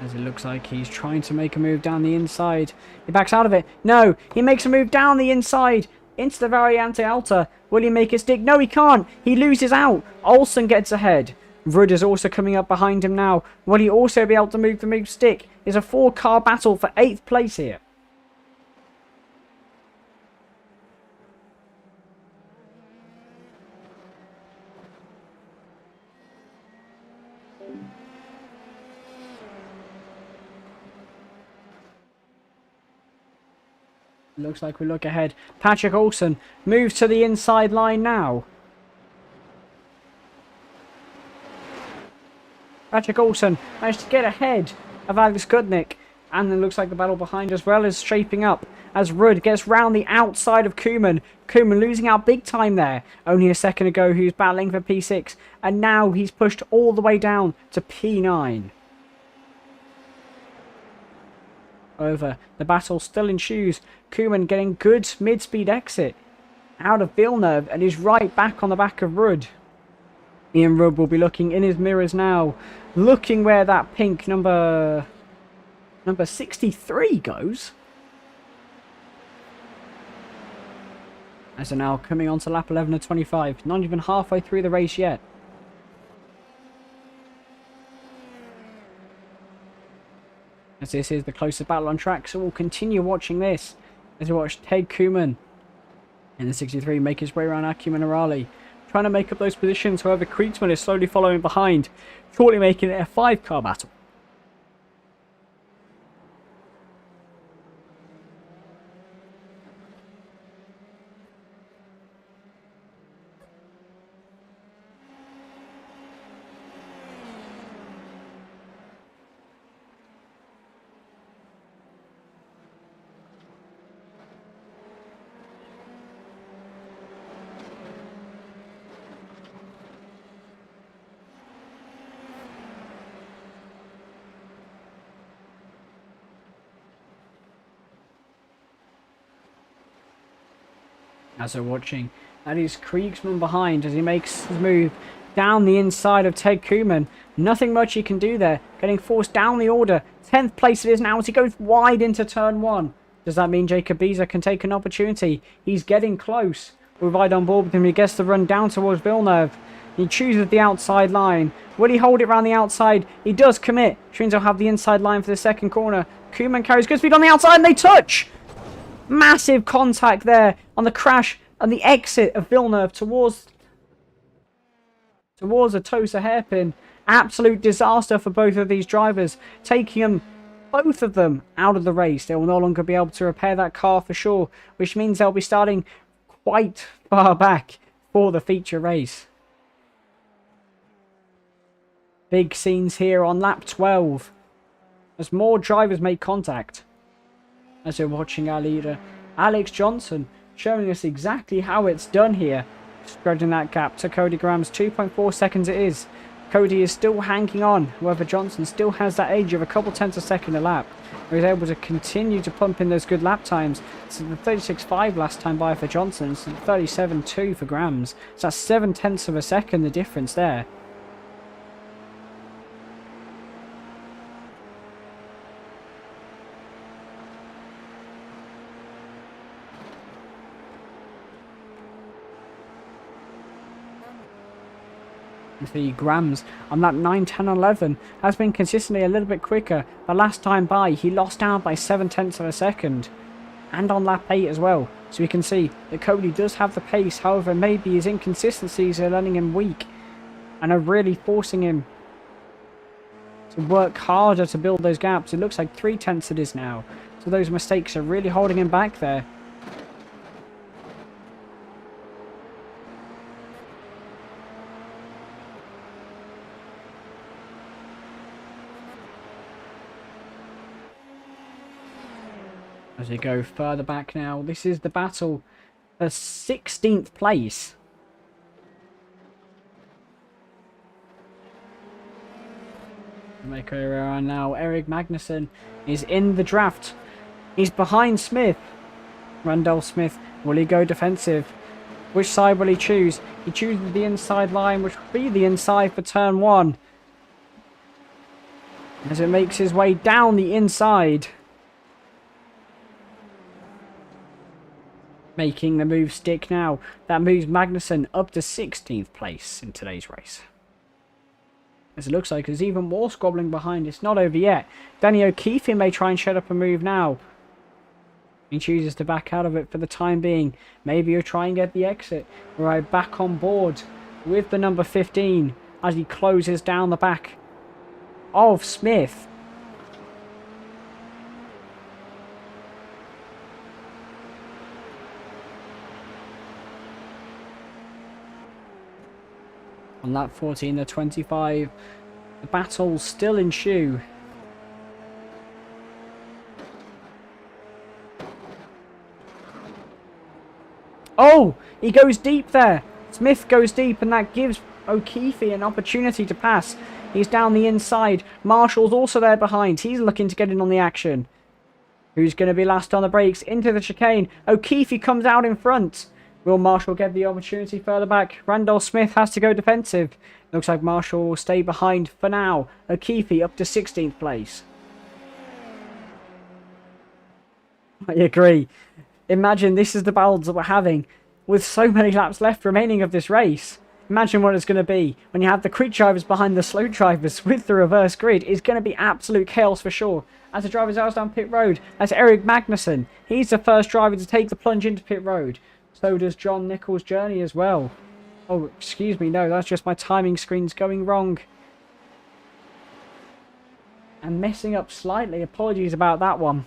As it looks like he's trying to make a move down the inside. He backs out of it. No, he makes a move down the inside into the Variante Alta. Will he make it stick? No, he can't. He loses out. Olsen gets ahead. Rudd is also coming up behind him now. Will he also be able to move the move stick? It's a 4-car battle for 8th place here. Looks like we look ahead. Patrick Olsen moves to the inside line now. Patrick Olsen managed to get ahead of Alex Gutnick. And it looks like the battle behind as well is shaping up as Rudd gets round the outside of Koeman. Koeman losing out big time there. Only a second ago he was battling for P6. And now he's pushed all the way down to P9. Over. The battle still ensues. Koeman getting good mid-speed exit out of Villeneuve and is right back on the back of Rudd. Ian Rudd will be looking in his mirrors now, looking where that pink number 63 goes. As they're now coming on to lap 11 of 25, not even halfway through the race yet. As this is the closest battle on track, so we'll continue watching this as we watch Ted Koeman in the 63 make his way around Acumen Arali, trying to make up those positions. However, Kriegsmann is slowly following behind, shortly making it a 5-car battle. As we're watching, that is Kriegsmann behind as he makes his move down the inside of Ted Koeman. Nothing much he can do there, getting forced down the order. 10th place it is now as he goes wide into turn 1. Does that mean Jacob Beezer can take an opportunity? He's getting close. We're right on board with him. He gets the run down towards Villeneuve. He chooses the outside line. Will he hold it around the outside? He does commit. Shrins will have the inside line for the second corner. Koeman carries good speed on the outside and they touch! Massive contact there on the crash and the exit of Villeneuve towards a Tosa hairpin. Absolute disaster for both of these drivers, taking them, both of them, out of the race. They will no longer be able to repair that car for sure, which means they'll be starting quite far back for the feature race. Big scenes here on lap 12 as more drivers make contact. As we're watching our leader, Alex Johnson, showing us exactly how it's done here. Spreading that gap to Cody Graham's 2.4 seconds it is. Cody is still hanging on. However, Johnson still has that edge of a couple tenths a second a lap. He's able to continue to pump in those good lap times. So the 36.5 last time by for Johnson. So 37.2 for Graham's. So that's 7 tenths of a second the difference there. The Grams on that 9, 10, 11 has been consistently a little bit quicker. The last time by, he lost out by 7 tenths of a second. And on lap 8 as well. So we can see that Cody does have the pace. However, maybe his inconsistencies are letting him weak. And are really forcing him to work harder to build those gaps. It looks like 3 tenths it is now. So those mistakes are really holding him back there. As we go further back now, this is the battle for 16th place. Make our way around now. Eric Magnussen is in the draft. He's behind Smith. Randall Smith, will he go defensive? Which side will he choose? He chooses the inside line, which will be the inside for turn 1. As it makes his way down the inside. Making the move stick now. That moves Magnussen up to 16th place in today's race. As it looks like there's even more squabbling behind. It's not over yet. Danny O'Keefe may try and shut up a move now. He chooses to back out of it for the time being. Maybe he'll try and get the exit. Right, back on board with the number 15 as he closes down the back of Smith. On lap 14, the 25, the battle still ensue. Oh, he goes deep there. Smith goes deep, and that gives O'Keefe an opportunity to pass. He's down the inside. Marshall's also there behind. He's looking to get in on the action. Who's going to be last on the brakes? Into the chicane. O'Keefe comes out in front. Will Marshall get the opportunity further back? Randall Smith has to go defensive. Looks like Marshall will stay behind for now. O'Keefe up to 16th place. I agree. Imagine this is the battles that we're having with so many laps left remaining of this race. Imagine what it's going to be when you have the quick drivers behind the slow drivers with the reverse grid. It's going to be absolute chaos for sure. As the drivers out down pit road, that's Eric Magnussen. He's the first driver to take the plunge into pit road. So does John Nichols' journey as well. Oh, excuse me, no, that's just my timing screen's going wrong. And messing up slightly. Apologies about that one.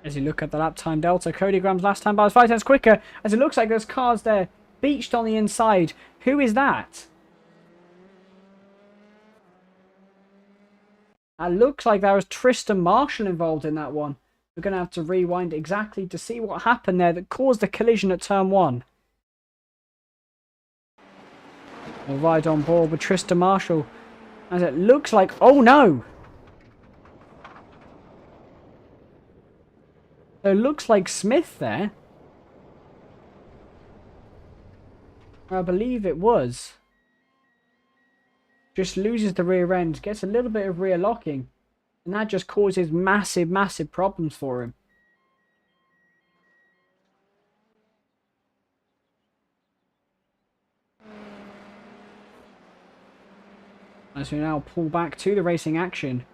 As you look at the lap time delta, Cody Graham's last time by was 5 tenths quicker. As it looks like there's cars there beached on the inside. Who is that? It looks like there was Tristan Marshall involved in that one. We're going to have to rewind exactly to see what happened there that caused the collision at turn 1. We'll ride on board with Tristan Marshall. As it looks like... Oh no! So it looks like Smith there. I believe it was. Just loses the rear end, gets a little bit of rear locking, and that just causes massive, massive problems for him. As we now pull back to the racing action.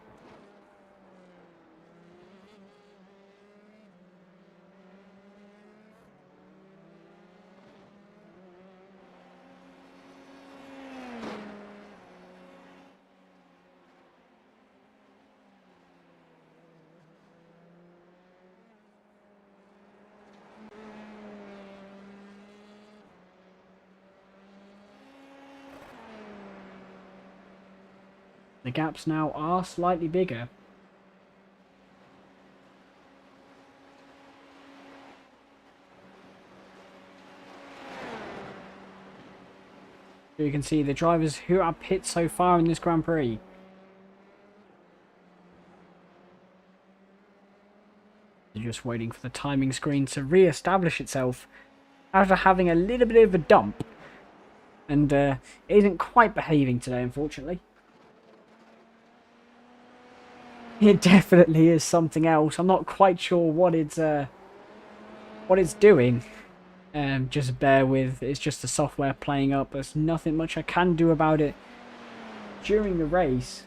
The gaps now are slightly bigger. You can see the drivers who are pit so far in this Grand Prix. They're just waiting for the timing screen to re-establish itself after having a little bit of a dump. And it isn't quite behaving today, unfortunately. It definitely is something else. I'm not quite sure what it's doing. Just bear with. It's just the software playing up. There's nothing much I can do about it during the race.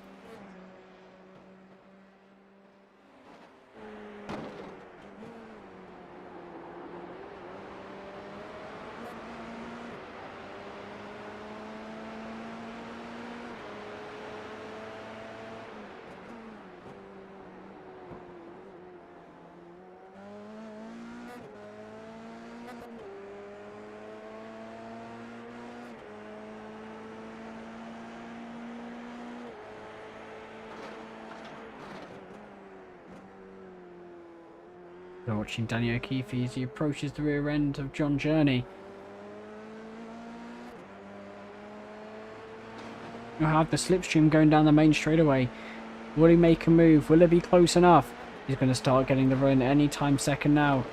We're watching Danny O'Keefe as he approaches the rear end of John Journey. You'll have the slipstream going down the main straightaway. Will he make a move? Will it be close enough? He's going to start getting the run any time second now.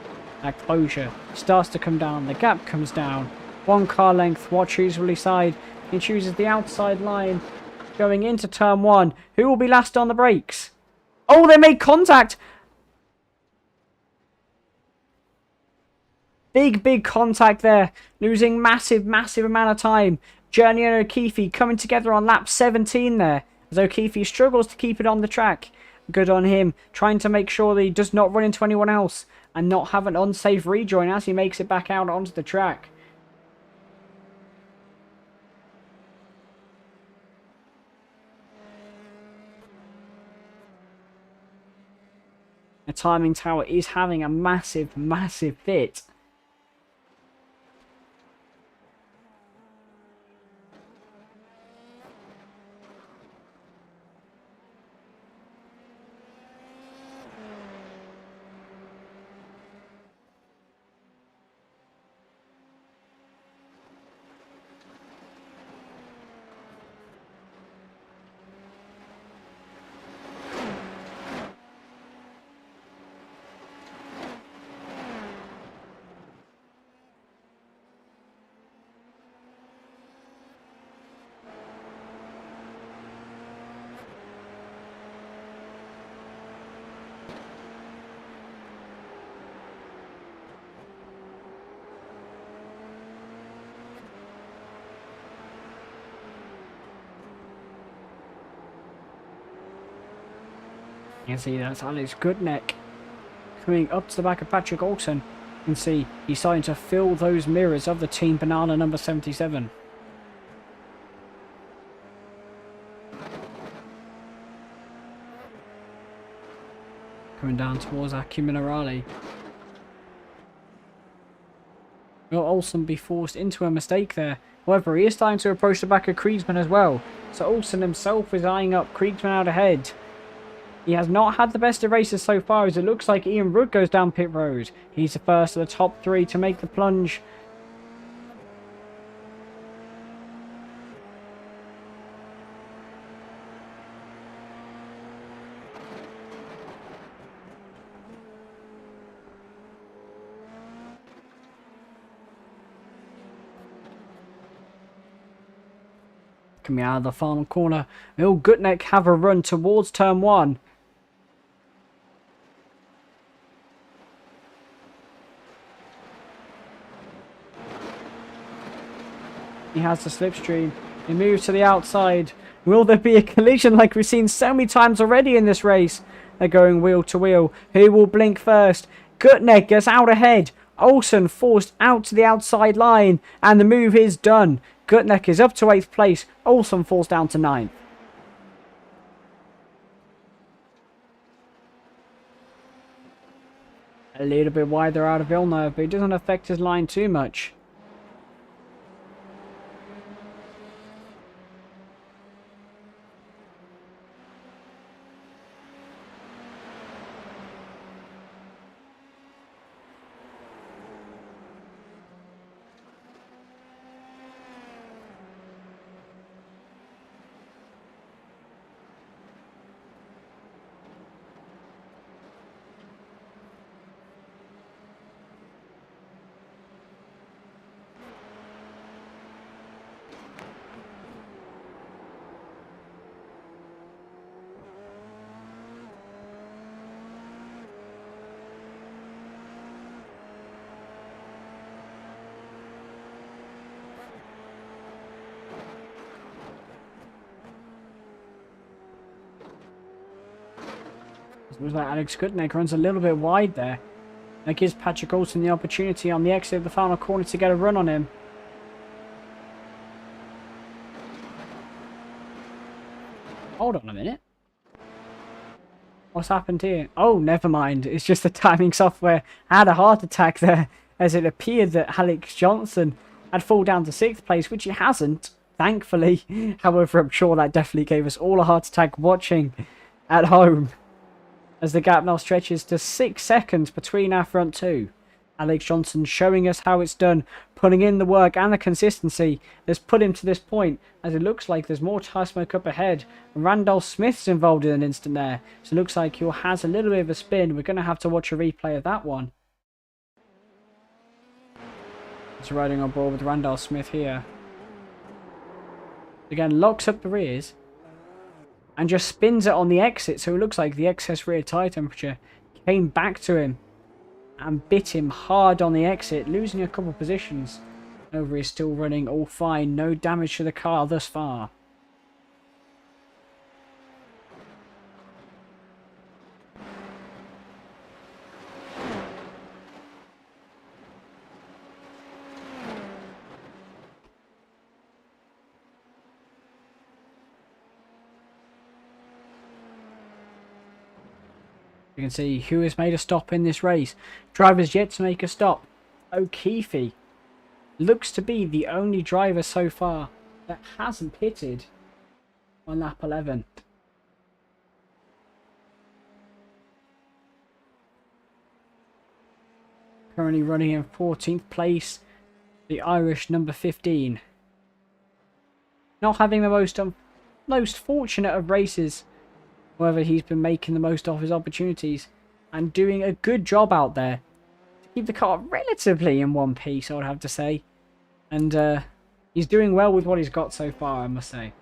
That closure starts to come down. The gap comes down. 1 car length. What chooses will he side? He chooses the outside line going into turn 1. Who will be last on the brakes? Oh, they made contact! Big contact there. Losing massive amount of time. Journey and O'Keefe coming together on lap 17 there. As O'Keefe struggles to keep it on the track. Good on him. Trying to make sure that he does not run into anyone else. And not have an unsafe rejoin as he makes it back out onto the track. The timing tower is having a massive fit. You can see that's Alex Goodneck coming up to the back of Patrick Olsen. You can see he's starting to fill those mirrors of the Team Banana number 77. Coming down towards Aki Minerali. Will Olsen be forced into a mistake there? However, he is starting to approach the back of Kriegsmann as well. So Olsen himself is eyeing up Kriegsmann out ahead. He has not had the best of races so far, as it looks like Ian Rudd goes down pit road. He's the first of the top 3 to make the plunge. Coming out of the final corner, will Goodneck have a run towards turn 1? He has the slipstream. He moves to the outside. Will there be a collision like we've seen so many times already in this race? They're going wheel to wheel. Who will blink first? Goodneck gets out ahead. Olsen forced out to the outside line. And the move is done. Goodneck is up to 8th place. Olsen falls down to 9th. A little bit wider out of Villeneuve, but it doesn't affect his line too much. It was like Alex Goodneck runs a little bit wide there. That gives Patrick Olsen the opportunity on the exit of the final corner to get a run on him. Hold on a minute. What's happened here? Oh, never mind. It's just the timing software had a heart attack there, as it appeared that Alex Johnson had fallen down to 6th place, which he hasn't, thankfully. However, I'm sure that definitely gave us all a heart attack watching at home, as the gap now stretches to 6 seconds between our front two. Alex Johnson showing us how it's done, putting in the work and the consistency that's put him to this point, as it looks like there's more tyre smoke up ahead. And Randolph Smith's involved in an instant there, so it looks like he has a little bit of a spin. We're going to have to watch a replay of that one. It's riding on board with Randolph Smith here. Again, locks up the rears and just spins it on the exit, so it looks like the excess rear tyre temperature came back to him and bit him hard on the exit, losing a couple positions. Over is still running all fine, no damage to the car thus far. You can see who has made a stop in this race. Drivers yet to make a stop. O'Keefe looks to be the only driver so far that hasn't pitted on lap 11. Currently running in 14th place, the Irish number 15. Not having the most fortunate of races. However, he's been making the most of his opportunities and doing a good job out there to keep the car relatively in one piece, I would have to say. And he's doing well with what he's got so far, I must say.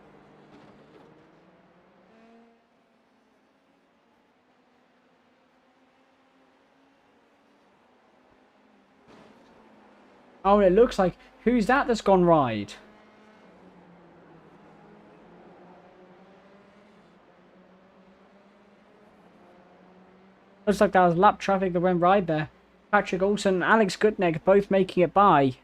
Oh, it looks like... Who's that that's gone wide? Looks like that was lap traffic that went right there. Patrick Olsen and Alex Goodneck both making it by.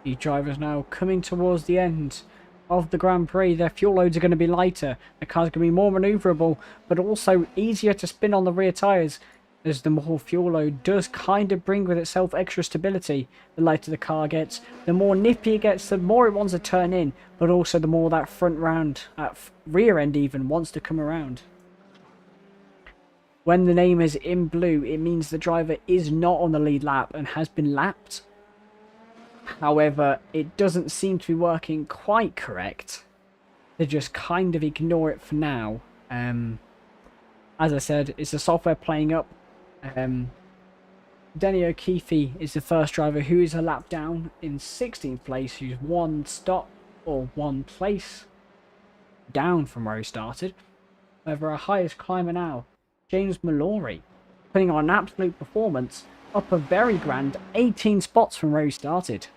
The drivers now coming towards the end of the Grand Prix. Their fuel loads are going to be lighter. The car's going to be more manoeuvrable, but also easier to spin on the rear tyres, as the more fuel load does kind of bring with itself extra stability. The lighter the car gets, the more nippy it gets, the more it wants to turn in, but also the more that rear end even wants to come around. When the name is in blue, it means the driver is not on the lead lap and has been lapped. However, it doesn't seem to be working quite correct. They just kind of ignore it for now. As I said, it's the software playing up. Denny O'Keefe is the first driver who is a lap down in 16th place, who's one stop or one place down from where he started. However, our highest climber now, James Mallory, putting on an absolute performance, up a very grand 18 spots from where he started.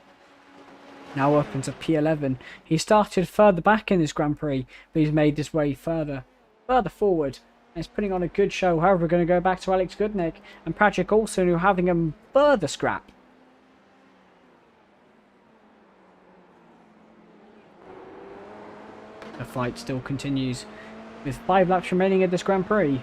Now up into P11. He started further back in this Grand Prix, but he's made his way further forward. He's putting on a good show. However, we're going to go back to Alex Goodneck and Patrick Olsen, who are having a further scrap. The fight still continues with 5 laps remaining at this Grand Prix.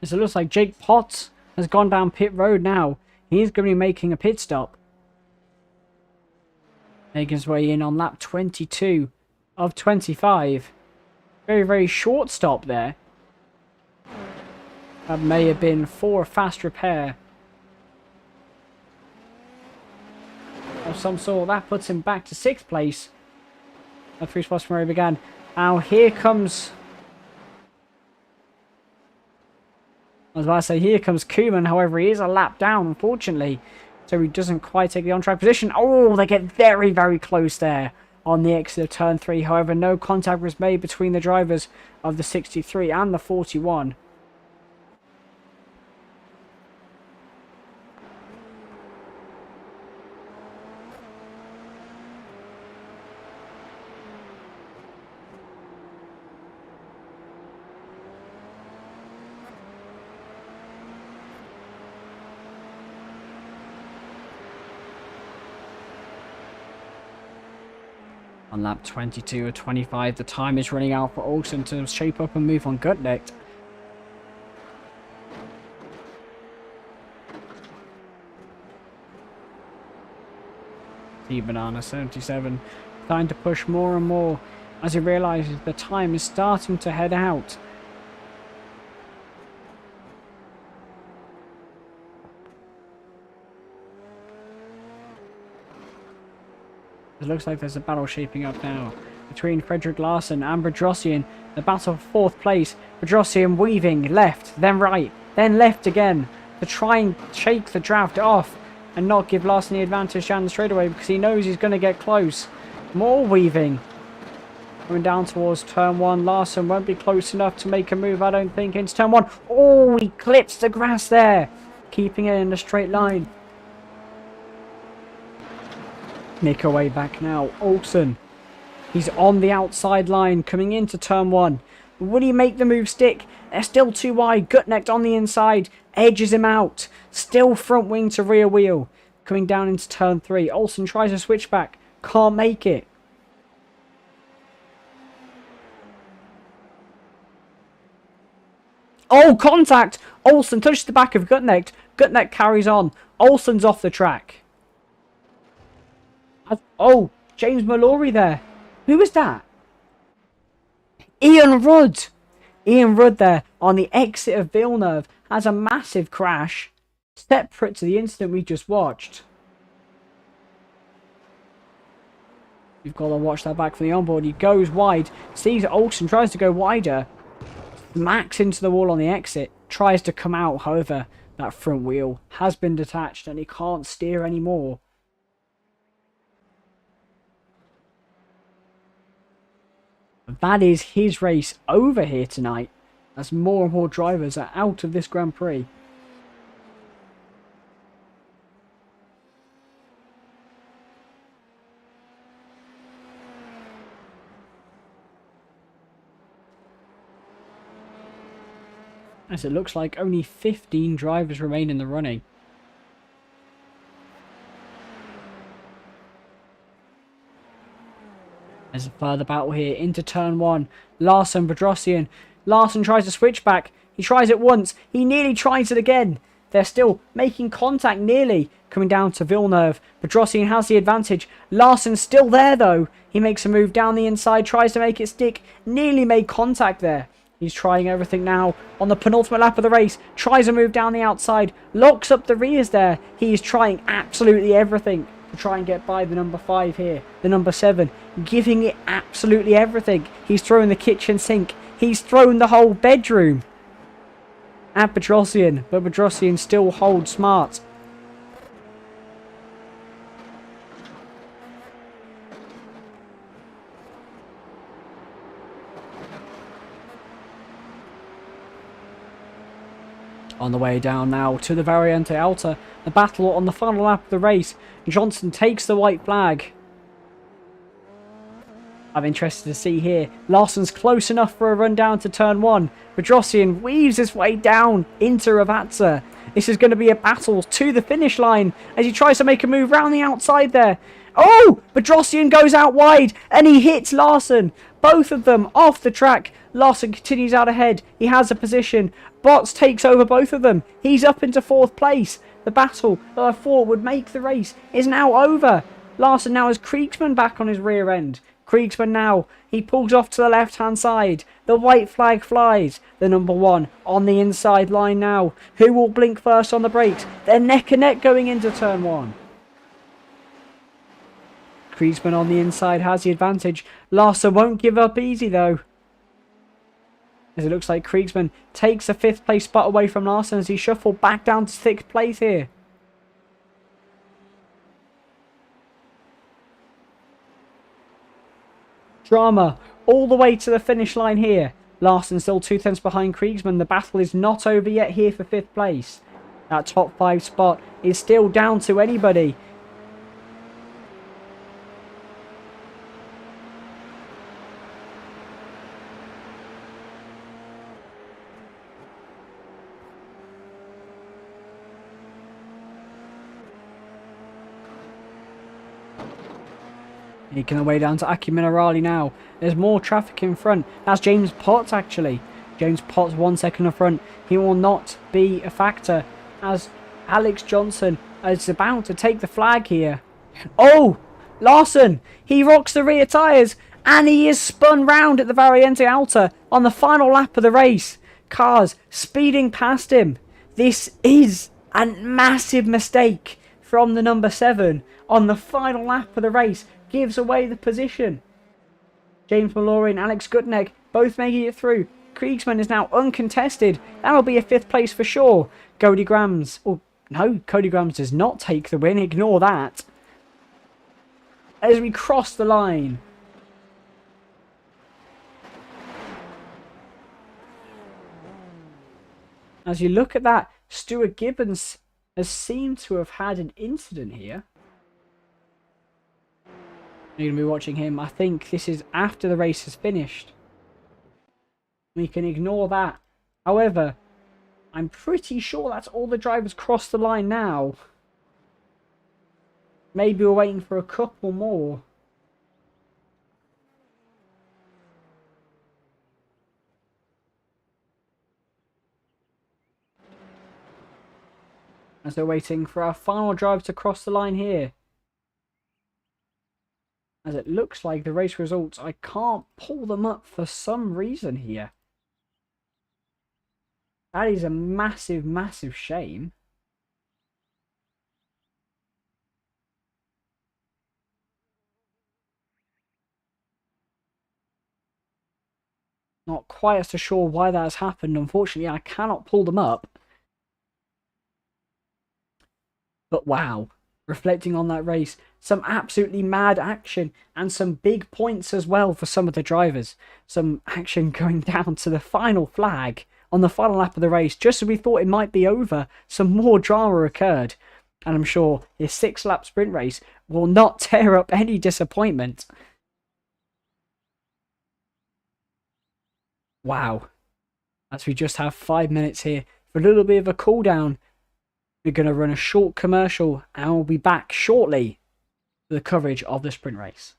So it looks like Jake Potts has gone down pit road now. He's going to be making a pit stop. Making his way in on lap 22 of 25. Very, very short stop there. That may have been for a fast repair of some sort. That puts him back to 6th place. 3 spots from where he began. Now here comes... I was about to say, here comes Koeman. However, he is a lap down, unfortunately. So he doesn't quite take the on-track position. Oh, they get very, very close there on the exit of turn 3. However, no contact was made between the drivers of the 63 and the 41. On lap 22 or 25, the time is running out for Olsen to shape up and move on Gutnecht. Banana 77 trying to push more and more as he realises the time is starting to head out. It looks like there's a battle shaping up now between Frederick Larsen and Bedrosian. The battle for 4th place. Bedrosian weaving left, then right, then left again to try and shake the draft off and not give Larsen the advantage down the straightaway because he knows he's going to get close. More weaving. Going down towards turn 1. Larsen won't be close enough to make a move, I don't think, into turn 1. Oh, he clips the grass there, keeping it in a straight line. Make our way back now. Olsen. He's on the outside line coming into turn 1. Will he make the move stick? They're still too wide. Gutnecht on the inside. Edges him out. Still front wing to rear wheel. Coming down into turn 3. Olsen tries a switch back. Can't make it. Oh, contact! Olsen touches the back of Gutnecht. Gutnecht carries on. Olsen's off the track. Oh, James Mallory there. Who was that? Ian Rudd. Ian Rudd there on the exit of Villeneuve has a massive crash separate to the incident we just watched. You've got to watch that back from the onboard. He goes wide, sees Olsen, tries to go wider, smacks into the wall on the exit, tries to come out. However, that front wheel has been detached and he can't steer anymore. That is his race over here tonight, as more and more drivers are out of this Grand Prix. As it looks like only 15 drivers remain in the running. There's a further battle here into turn 1. Larsen, Bedrosian. Larsen tries to switch back. He tries it once. He nearly tries it again. They're still making contact nearly. Coming down to Villeneuve. Bedrosian has the advantage. Larsen's still there though. He makes a move down the inside. Tries to make it stick. Nearly made contact there. He's trying everything now on the penultimate lap of the race. Tries a move down the outside. Locks up the rears there. He is trying absolutely everything to try and get by the number 5 here. The number 7. Giving it absolutely everything. He's thrown the kitchen sink. He's thrown the whole bedroom at Bedrosian. But Bedrosian still holds smart. On the way down now to the Variante Alta. The battle on the final lap of the race. Johnson takes the white flag. I'm interested to see here. Larsen's close enough for a run down to turn 1. Bedrosian weaves his way down into Ravazza. This is going to be a battle to the finish line as he tries to make a move round the outside there. Oh! Bedrosian goes out wide and he hits Larsen. Both of them off the track. Larsen continues out ahead. He has a position. Bottas takes over both of them. He's up into 4th place. The battle that I thought would make the race is now over. Larsen now has Kriegsmann back on his rear end. Kriegsmann now, he pulls off to the left-hand side. The white flag flies. The number 1 on the inside line now. Who will blink first on the brakes? They're neck and neck going into turn 1. Kriegsmann on the inside has the advantage. Larson won't give up easy though, as it looks like Kriegsmann takes a 5th place spot away from Larson as he shuffled back down to 6th place here. Drama all the way to the finish line here. Larson still 2 tenths behind Kriegsmann. The battle is not over yet here for 5th place. That top 5 spot is still down to anybody. Making their way down to Aki Minerali now. There's more traffic in front. That's James Potts actually. James Potts 1 second in front. He will not be a factor as Alex Johnson is about to take the flag here. Oh! Larson! He rocks the rear tyres and he is spun round at the Variante Alta on the final lap of the race. Cars speeding past him. This is a massive mistake from the number 7 on the final lap of the race. Gives away the position. James Mallory and Alex Gutneck both making it through. Kriegsmann is now uncontested. That'll be a 5th place for sure. Cody Grams. Oh, no, Cody Grams does not take the win. Ignore that. As we cross the line. As you look at that, Stuart Gibbons has seemed to have had an incident here. You're going to be watching him. I think this is after the race is finished. We can ignore that. However, I'm pretty sure that's all the drivers cross the line now. Maybe we're waiting for a couple more. As they're waiting for our final driver to cross the line here. As it looks like the race results, I can't pull them up for some reason here. That is a massive, massive shame. Not quite as sure why that has happened. Unfortunately, I cannot pull them up. But wow. Reflecting on that race, some absolutely mad action and some big points as well for some of the drivers. Some action going down to the final flag on the final lap of the race. Just as we thought it might be over, some more drama occurred. And I'm sure this 6-lap sprint race will not tear up any disappointment. Wow. As we just have 5 minutes here for a little bit of a cool down. We're going to run a short commercial and we'll be back shortly for the coverage of the sprint race.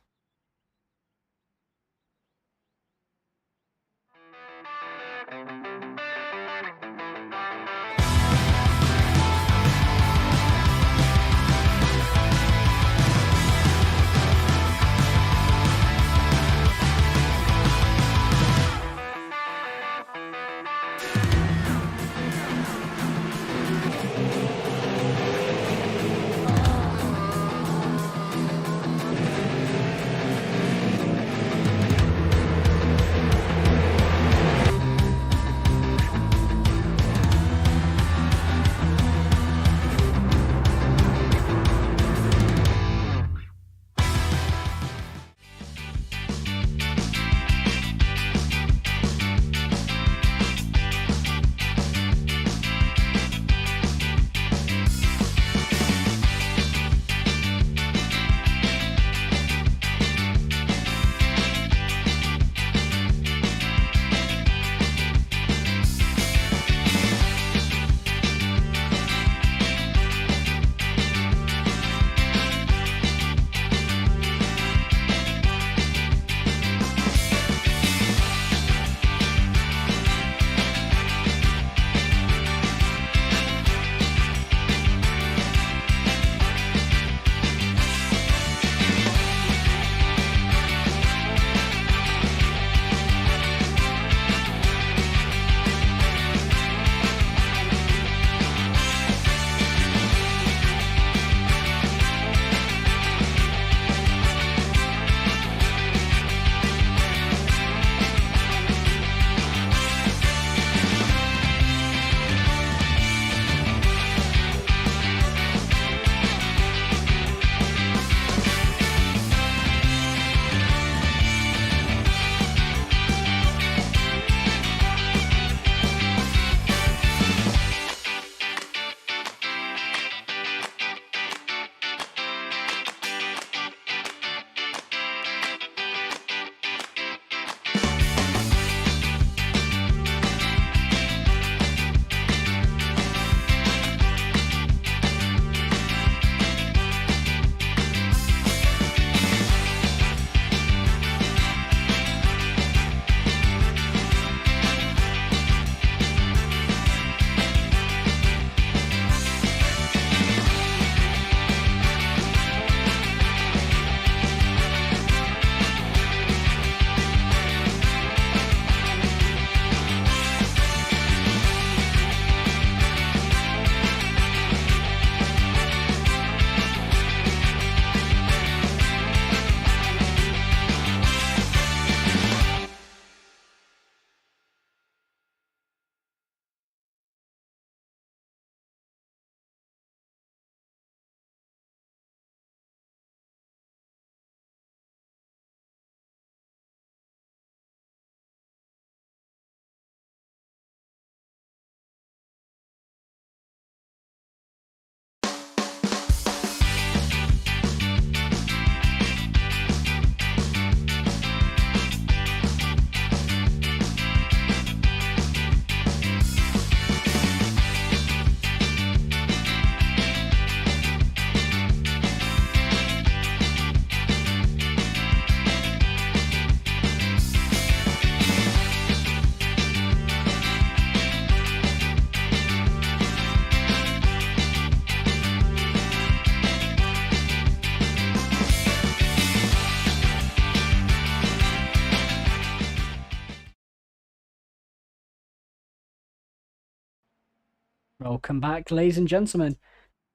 Welcome back, ladies and gentlemen,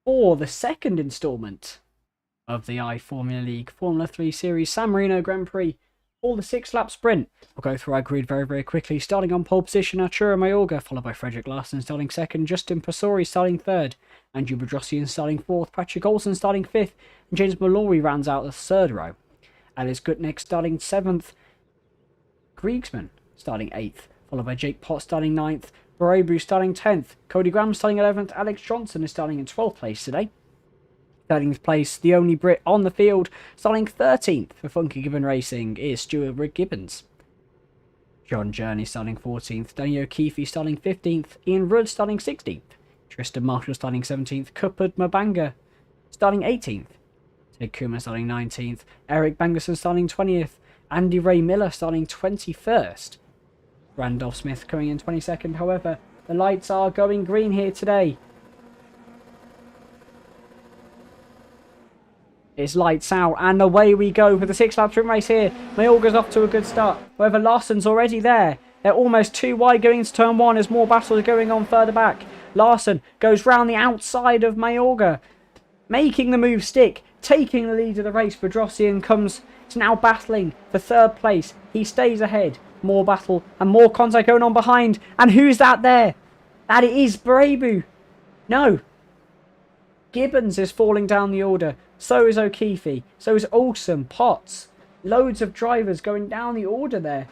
for the second instalment of the iFormula League Formula 3 Series San Marino Grand Prix for the 6-lap sprint. We'll go through our grid very, very quickly. Starting on pole position, Arturo Mayorga, followed by Frederick Larson starting second, Justin Pastori starting third, Andrew Bedrosian starting fourth, Patrick Olsen starting fifth, and James Mallory rounds out the third row. Alice Gutnick starting seventh, Griegsman starting eighth, followed by Jake Potts starting ninth, Barebu starting 10th, Cody Graham starting 11th, Alex Johnson is starting in 12th place today. 13th place, the only Brit on the field, starting 13th for Funky Gibbon Racing is Stuart Rick Gibbons. John Journey starting 14th, Danny O'Keefe starting 15th, Ian Rudd starting 16th, Tristan Marshall starting 17th, Cupid Mabanga starting 18th, Ted Kuma starting 19th, Eric Bangerson starting 20th, Andy Ray Miller starting 21st. Randolph Smith coming in 22nd. However, the lights are going green here today. It's lights out and away we go for the 6-lap sprint race here. Mayorga's off to a good start. However, Larson's already there. They're almost too wide going into turn 1 as more battles are going on further back. Larson goes round the outside of Mayorga, making the move stick, taking the lead of the race. Bedrosian comes to now battling for third place. He stays ahead. More battle and more contact going on behind. And who's that there? That is Barebu. No. Gibbons is falling down the order. So is O'Keefe. So is Olsen, Potts. Loads of drivers going down the order there.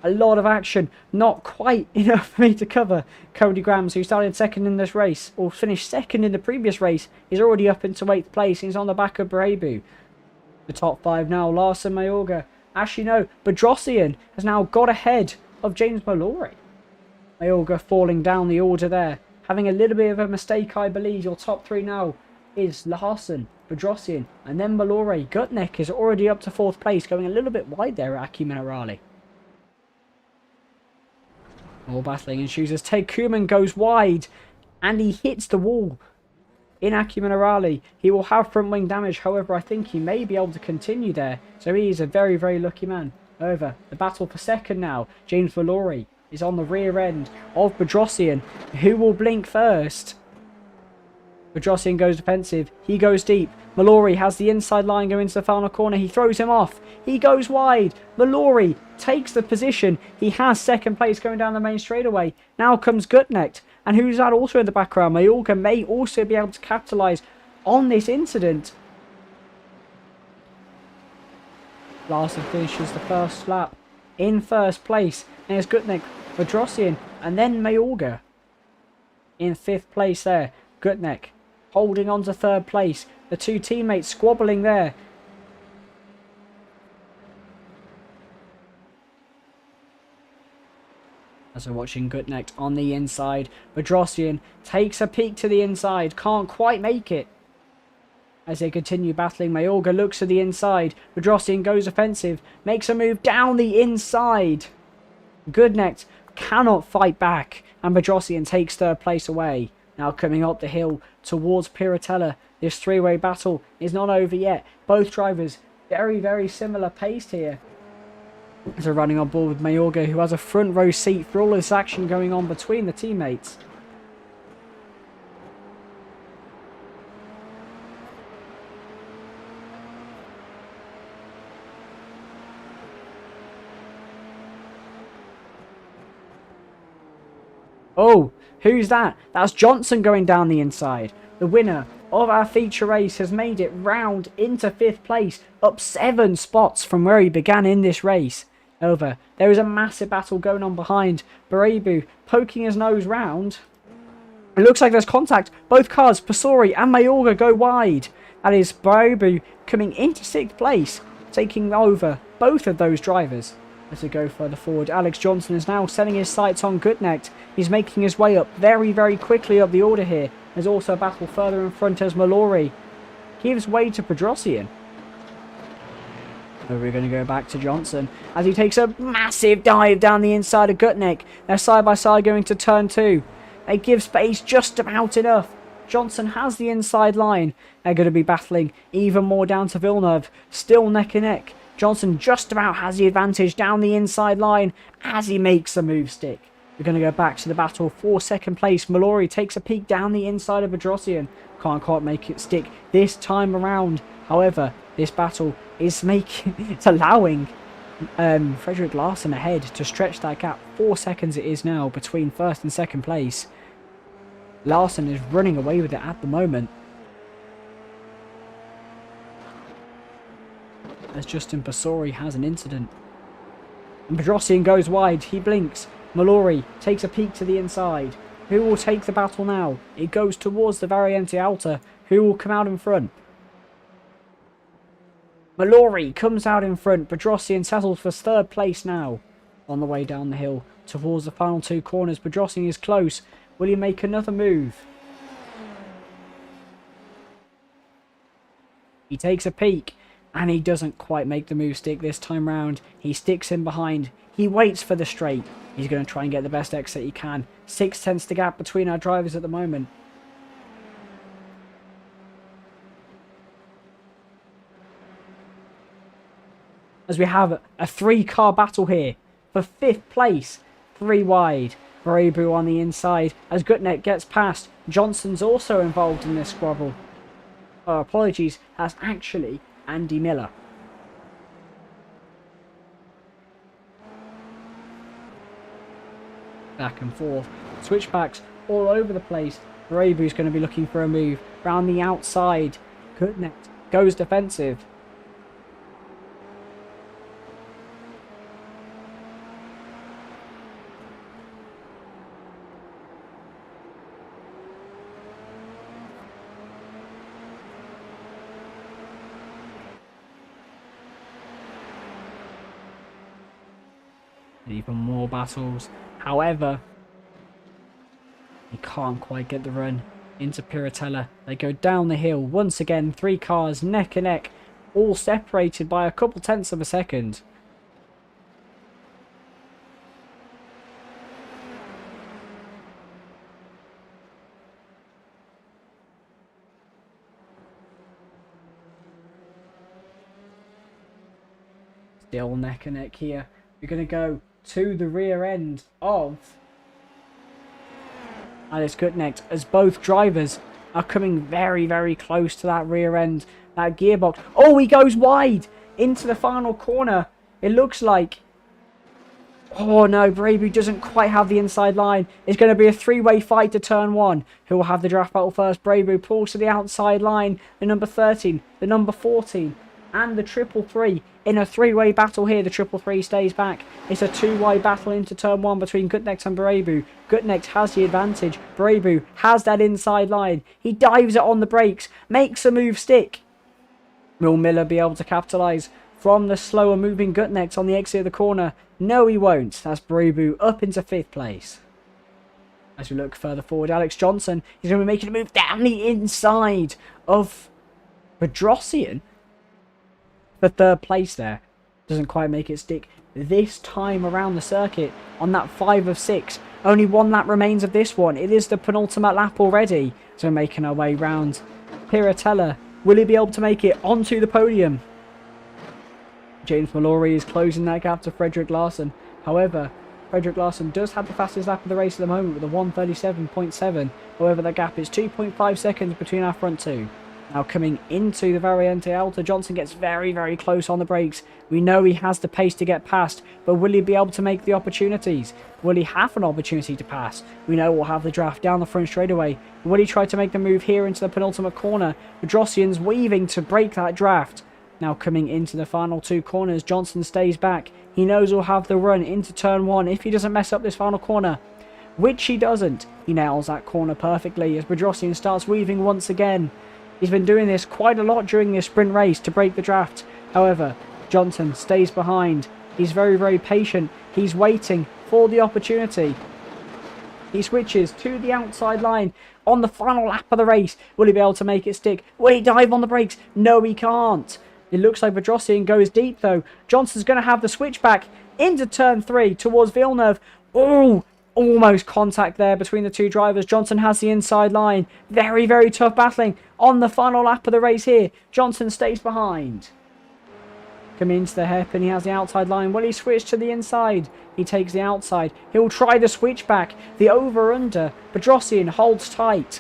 A lot of action. Not quite enough for me to cover. Cody Grams, who started second in this race, or finished second in the previous race, is already up into 8th place. He's on the back of Barebu. The top 5 now. Larson, Mayorga. Actually, no. Bedrosian has now got ahead of James Mallory. Mayorga falling down the order there. Having a little bit of a mistake, I believe. Your top 3 now is Larson, Bedrosian, and then Mallory. Gutnick is already up to 4th place, going a little bit wide there at Aki Minerali. More battling ensues as Ted Kuhlman goes wide, and he hits the wall. In Aki Minerali, he will have front wing damage. However, I think he may be able to continue there. So he is a very, very lucky man. However, the battle for second now. James Mallory is on the rear end of Bedrosian. Who will blink first? Bedrosian goes defensive. He goes deep. Mallory has the inside line going into the final corner. He throws him off. He goes wide. Mallory takes the position. He has second place going down the main straightaway. Now comes Gutnick. And who's that also in the background? Mayorga may also be able to capitalise on this incident. Larson finishes the first lap in first place. And it's Gutnick, Bedrosian, and then Mayorga in 5th place there. Gutnick holding on to 3rd place. The 2 teammates squabbling there. As we're watching Gutnick on the inside, Bedrosian takes a peek to the inside, can't quite make it. As they continue battling, Mayorga looks to the inside, Bedrosian goes offensive, makes a move down the inside. Gutnick cannot fight back, and Bedrosian takes 3rd place away. Now coming up the hill towards Piratella, this 3-way battle is not over yet. Both drivers very, very similar paced here. As we're running on board with Mayorga, who has a front row seat for all this action going on between the teammates. Oh, who's that? That's Johnson going down the inside. The winner of our feature race has made it round into 5th place, up 7 spots from where he began in this race. However, there is a massive battle going on behind. Barebu poking his nose round. It looks like there's contact. Both cars, Pastori and Mayorga, go wide. That is Barebu coming into 6th place, taking over both of those drivers. As we go further forward, Alex Johnson is now setting his sights on Gutnick. He's making his way up very, very quickly up the order here. There's also a battle further in front as Mallory gives way to Bedrosian. We're going to go back to Johnson as he takes a massive dive down the inside of Gutnick. They're side by side going to turn 2. They give space just about enough. Johnson has the inside line. They're going to be battling even more down to Villeneuve. Still neck and neck. Johnson just about has the advantage down the inside line as he makes the move stick. We're going to go back to the battle for second place. Mallory takes a peek down the inside of Bedrosian. Can't quite make it stick this time around. However, this battle is it's allowing Frederick Larsen ahead to stretch that gap. 4 seconds it is now between first and second place. Larsen is running away with it at the moment, as Justin Basori has an incident. And Bedrosian goes wide. He blinks. Mallory takes a peek to the inside. Who will take the battle now? It goes towards the Variante Alta. Who will come out in front? Mallory comes out in front. Bedrosian settles for third place now. On the way down the hill towards the final 2 corners. Bedrosian is close. Will he make another move? He takes a peek. And he doesn't quite make the move stick this time round. He sticks in behind. He waits for the straight. He's going to try and get the best exit he can. 6/10 the gap between our drivers at the moment. As we have a 3-car battle here for 5th place. 3 wide. Barebu on the inside as Gutneck gets past. Johnson's also involved in this squabble. Oh, apologies. That's actually Andy Miller. Back and forth. Switchbacks all over the place. Barebu's going to be looking for a move. Round the outside. Gutneck goes defensive. Even more battles. However, he can't quite get the run into Piratella. They go down the hill once again. 3 cars neck and neck, all separated by a couple tenths of a second. Still neck and neck here. We're going to go to the rear end of Alice Gutnecht as both drivers are coming very, very close to that rear end, that gearbox. Oh, he goes wide into the final corner. It looks like... Oh no, Barebu doesn't quite have the inside line. It's going to be a 3-way fight to turn 1. Who will have the draft battle first? Barebu pulls to the outside line. The number 13, the number 14. And the 333 in a 3-way battle here. The 333 stays back. It's a 2-way battle into turn 1 between Gutnecht and Barebu. Gutnecht has the advantage. Barebu has that inside line. He dives it on the brakes, makes a move stick. Will Miller be able to capitalise from the slower moving Gutnecht on the exit of the corner? No, he won't. That's Barebu up into 5th place. As we look further forward, Alex Johnson is going to be making a move down the inside of Bedrosian for 3rd place there. Doesn't quite make it stick this time around the circuit on that 5 of 6. Only 1 lap remains of this one. It is the penultimate lap already. So we're making our way round Piratella. Will he be able to make it onto the podium? James Mallory is closing that gap to Frederick Larsen. However, Frederick Larsen does have the fastest lap of the race at the moment with a 1:37.7. However, that gap is 2.5 seconds between our front 2. Now coming into the Variante Alta, Johnson gets very, very close on the brakes. We know he has the pace to get past, but will he be able to make the opportunities? Will he have an opportunity to pass? We know we'll have the draft down the front straightaway. Will he try to make the move here into the penultimate corner? Bedrosian's weaving to break that draft. Now coming into the final 2 corners, Johnson stays back. He knows he'll have the run into turn 1 if he doesn't mess up this final corner, which he doesn't. He nails that corner perfectly as Bedrosian starts weaving once again. He's been doing this quite a lot during this sprint race to break the draft. However, Johnson stays behind. He's very, very patient. He's waiting for the opportunity. He switches to the outside line on the final lap of the race. Will he be able to make it stick? Will he dive on the brakes? No, he can't. It looks like Bedrosian goes deep though. Johnson's going to have the switchback into turn 3 towards Villeneuve. Oh! Almost contact there between the 2 drivers. Johnson has the inside line. Very, very tough battling on the final lap of the race here. Johnson stays behind. Coming into the hairpin, he has the outside line. Will he switch to the inside? He takes the outside. He'll try the switch back. The over-under. Bedrosian holds tight.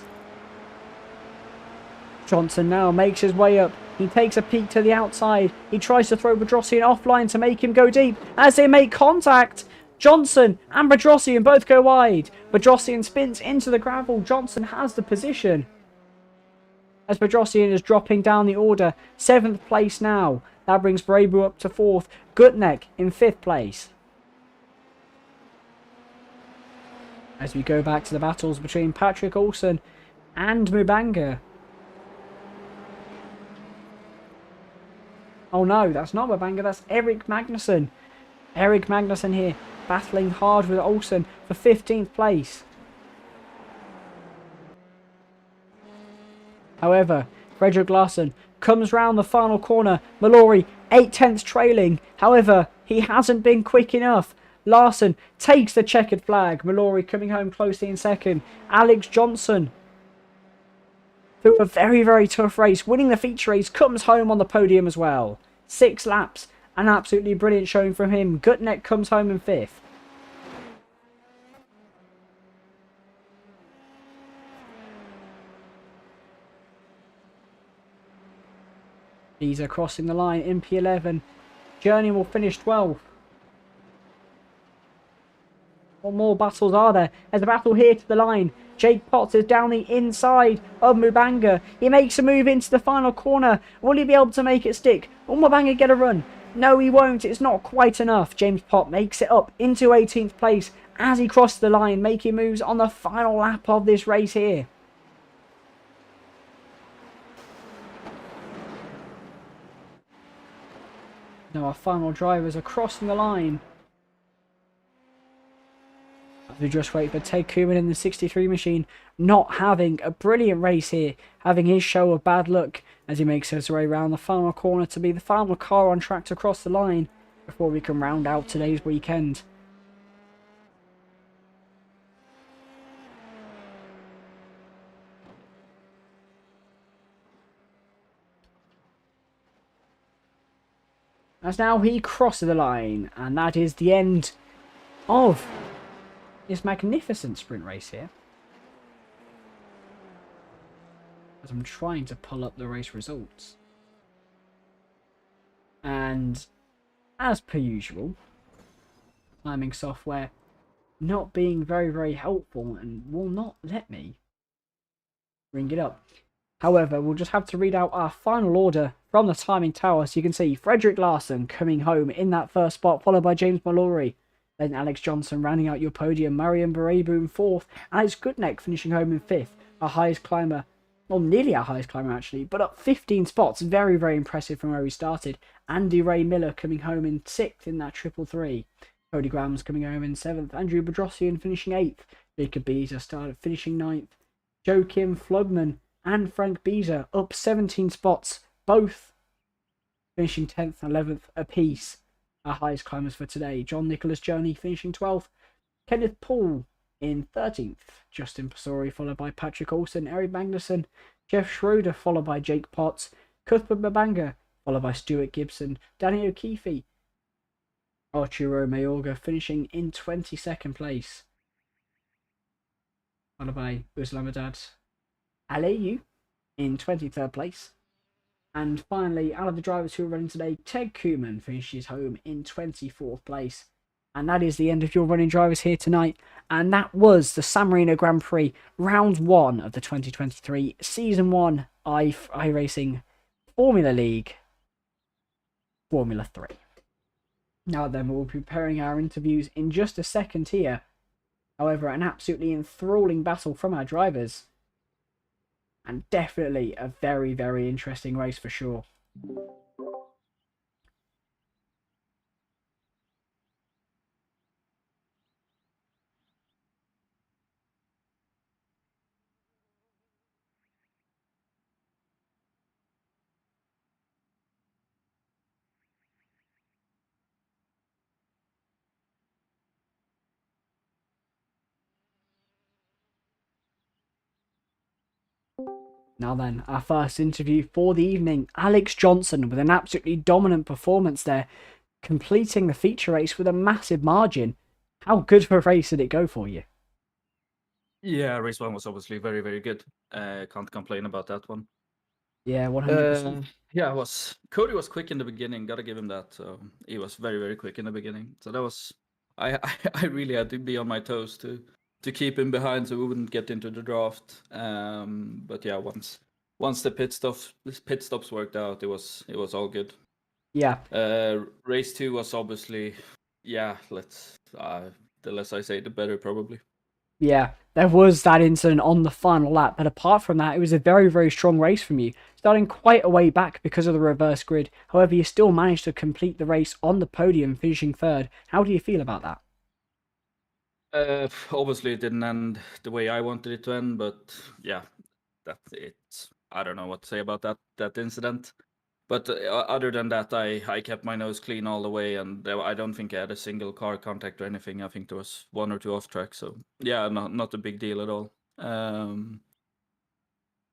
Johnson now makes his way up. He takes a peek to the outside. He tries to throw Bedrosian offline to make him go deep. As they make contact, Johnson and Bedrosian both go wide. Bedrosian spins into the gravel. Johnson has the position. As Bedrosian is dropping down the order. 7th place now. That brings Brabu up to 4th. Gutneck in 5th place. As we go back to the battles between Patrick Olsen and Mubanga. Oh no, that's not Mubanga, that's Eric Magnusson. Eric Magnusson here, battling hard with Olsen for 15th place. However, Frederick Larsen comes round the final corner. Mallory, 8/10 trailing. However, he hasn't been quick enough. Larsen takes the checkered flag. Mallory coming home closely in 2nd. Alex Johnson, through a very, very tough race, winning the feature race, comes home on the podium as well. 6 laps, an absolutely brilliant showing from him. Gutneck comes home in 5th. These are crossing the line in P11. Journey will finish 12th. What more battles are there? There's a battle here to the line. Jake Potts is down the inside of Mubanga. He makes a move into the final corner. Will he be able to make it stick? Will Mubanga get a run? No, he won't. It's not quite enough. James Pott makes it up into 18th place as he crosses the line, making moves on the final lap of this race here. Now our final drivers are crossing the line. We just wait for Ted Kuman in the 63 machine, not having a brilliant race here, having his show of bad luck as he makes his way around the final corner to be the final car on track to cross the line before we can round out today's weekend. As now he crosses the line, and that is the end of this magnificent sprint race here. As I'm trying to pull up the race results. And as per usual, timing software not being very, very helpful and will not let me bring it up. However, we'll just have to read out our final order from the timing tower. So you can see Frederick Larsen coming home in that first spot, followed by James Mallory. Then Alex Johnson rounding out your podium. Marion Barebu in 4th. Alex Gutneck finishing home in 5th. Our highest climber, well, nearly our highest climber actually, but up 15 spots. Very, very impressive from where we started. Andy Ray Miller coming home in 6th in that 333. Cody Graham's coming home in 7th. Andrew Bedrosian finishing 8th. Jacob Beezer started finishing 9th. Joachim Flugman and Frank Beezer up 17 spots, both finishing 10th and 11th apiece. Our highest climbers for today. John Nicholas Journey finishing 12th. Kenneth Paul in 13th. Justin Pasori followed by Patrick Olsen. Eric Magnusson. Jeff Schroeder followed by Jake Potts. Cuthbert Mabanga followed by Stuart Gibson. Danny O'Keefe. Arturo Mayorga finishing in 22nd place. Followed by Uslamadad Alayu in 23rd place. And finally, out of the drivers who are running today, Ted Kuman finishes home in 24th place. And that is the end of your running drivers here tonight. And that was the San Marino Grand Prix, round 1 of the 2023 Season 1 iRacing Formula League Formula 3. Now then, we'll be preparing our interviews in just a second here. However, an absolutely enthralling battle from our drivers. And definitely a very, very interesting race for sure. Now then, our first interview for the evening, Alex Johnson with an absolutely dominant performance there, completing the feature race with a massive margin. How good of a race did it go for you? Yeah, race one was obviously very, very good. Can't complain about that one. Yeah, 100%. Yeah, Cody was quick in the beginning. Gotta give him that. So he was very, very quick in the beginning. So that was I really had to be on my toes to keep him behind so we wouldn't get into the draft. But yeah, once the pit stops worked out, it was all good. Yeah, Race two was obviously, yeah. The less I say, the better probably. yeah. There was that incident on the final lap, but apart from that, it was a very, very strong race from you, starting quite a way back because of the reverse grid. However, you still managed to complete the race on the podium, finishing third. How do you feel about that? Obviously, it didn't end the way I wanted it to end, but yeah, that's it. I don't know what to say about that incident. But other than that, I kept my nose clean all the way, and I don't think I had a single car contact or anything. I think there was one or two off track, so yeah, not a big deal at all.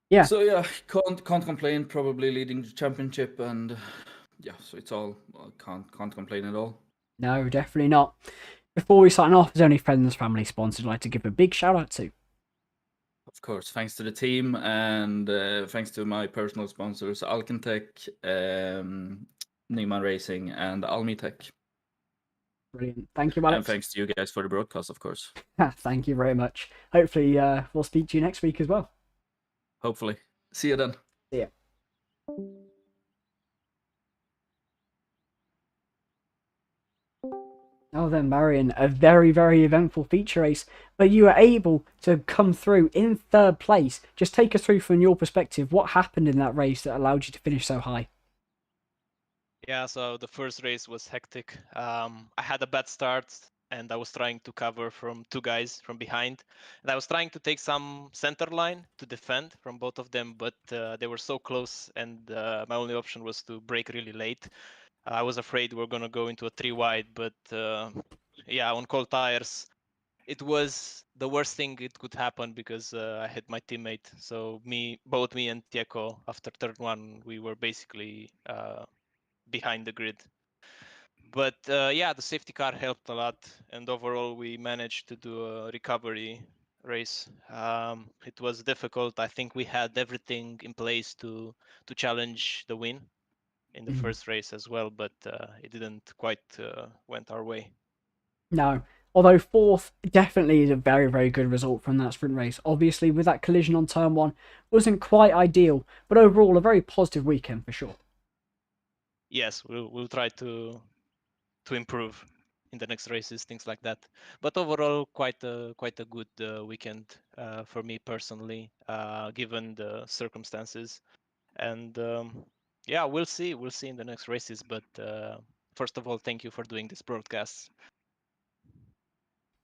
Yeah, So yeah, can't complain. Probably leading the championship, and yeah, so it's all can't complain at all. no, definitely not. Before we sign off, there's only friends, family, sponsors I'd like to give a big shout out to. Of course, thanks to the team and thanks to my personal sponsors, Alcantech, Nyman Racing, and Almitech. Brilliant. Thank you, And Alex. thanks to you guys for the broadcast, of course. Thank you very much. Hopefully, we'll speak to you next week as well. Hopefully. See you then. See ya. Now then, Marion, a very, very eventful feature race, but you were able to come through in third place. Just take us through from your perspective what happened in that race that allowed you to finish so high. Yeah, so the first race was hectic. I had a bad start and I was trying to cover from two guys from behind. And I was trying to take some center line to defend from both of them, but they were so close and my only option was to brake really late. I was afraid we are going to go into a 3 wide, but yeah, on cold tires, it was the worst thing it could happen because I hit my teammate. So both me and Tieko, after third one, we were basically behind the grid. But yeah, the safety car helped a lot, and overall we managed to do a recovery race. It was difficult. I think we had everything in place to challenge the win in the Mm. first race as well, but it didn't quite went our way. No. Although fourth definitely is a very, very good result from that sprint race. Obviously, with that collision on turn one, wasn't quite ideal, but overall a very positive weekend for sure. Yes, we'll try to improve in the next races, things like that. But overall, quite a good weekend for me personally, given the circumstances. And yeah, we'll see in the next races. But first of all, thank you for doing this broadcast.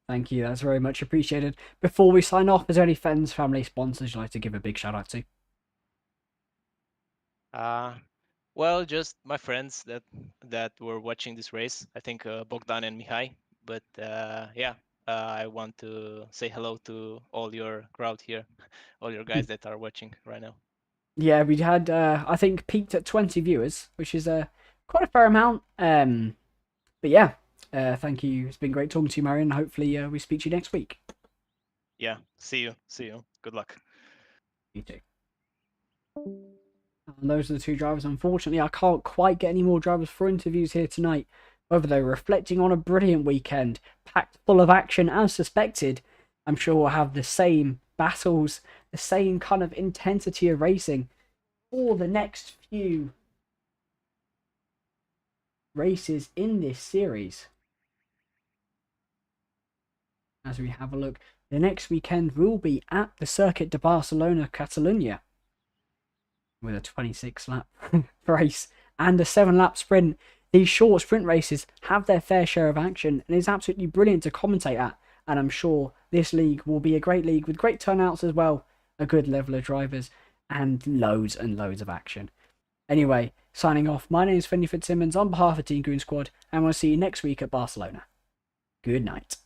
Thank you, that's very much appreciated. Before we sign off, is there any friends, family, sponsors you'd like to give a big shout out to? Uh, well, just my friends that were watching this race. I think Bogdan and Mihai. But yeah, I want to say hello to all your crowd here, all your guys that are watching right now. Yeah, we had I think peaked at 20 viewers, which is quite a fair amount. But yeah, thank you. It's been great talking to you, Marion. Hopefully, we speak to you next week. Yeah, see you. See you. Good luck. You too. And those are the two drivers. Unfortunately, I can't quite get any more drivers for interviews here tonight. However, they're reflecting on a brilliant weekend, packed full of action as suspected. I'm sure we'll have the same battles, the same kind of intensity of racing for the next few races in this series. As we have a look, the next weekend will be at the Circuit de Barcelona, Catalunya, with a 26 lap race and a 7-lap sprint. These short sprint races have their fair share of action and it's absolutely brilliant to commentate at. And I'm sure this league will be a great league with great turnouts as well, a good level of drivers, and loads of action. Anyway, signing off, my name is Finley Fitzsimmons on behalf of Team Goon Squad, and we'll see you next week at Barcelona. Good night.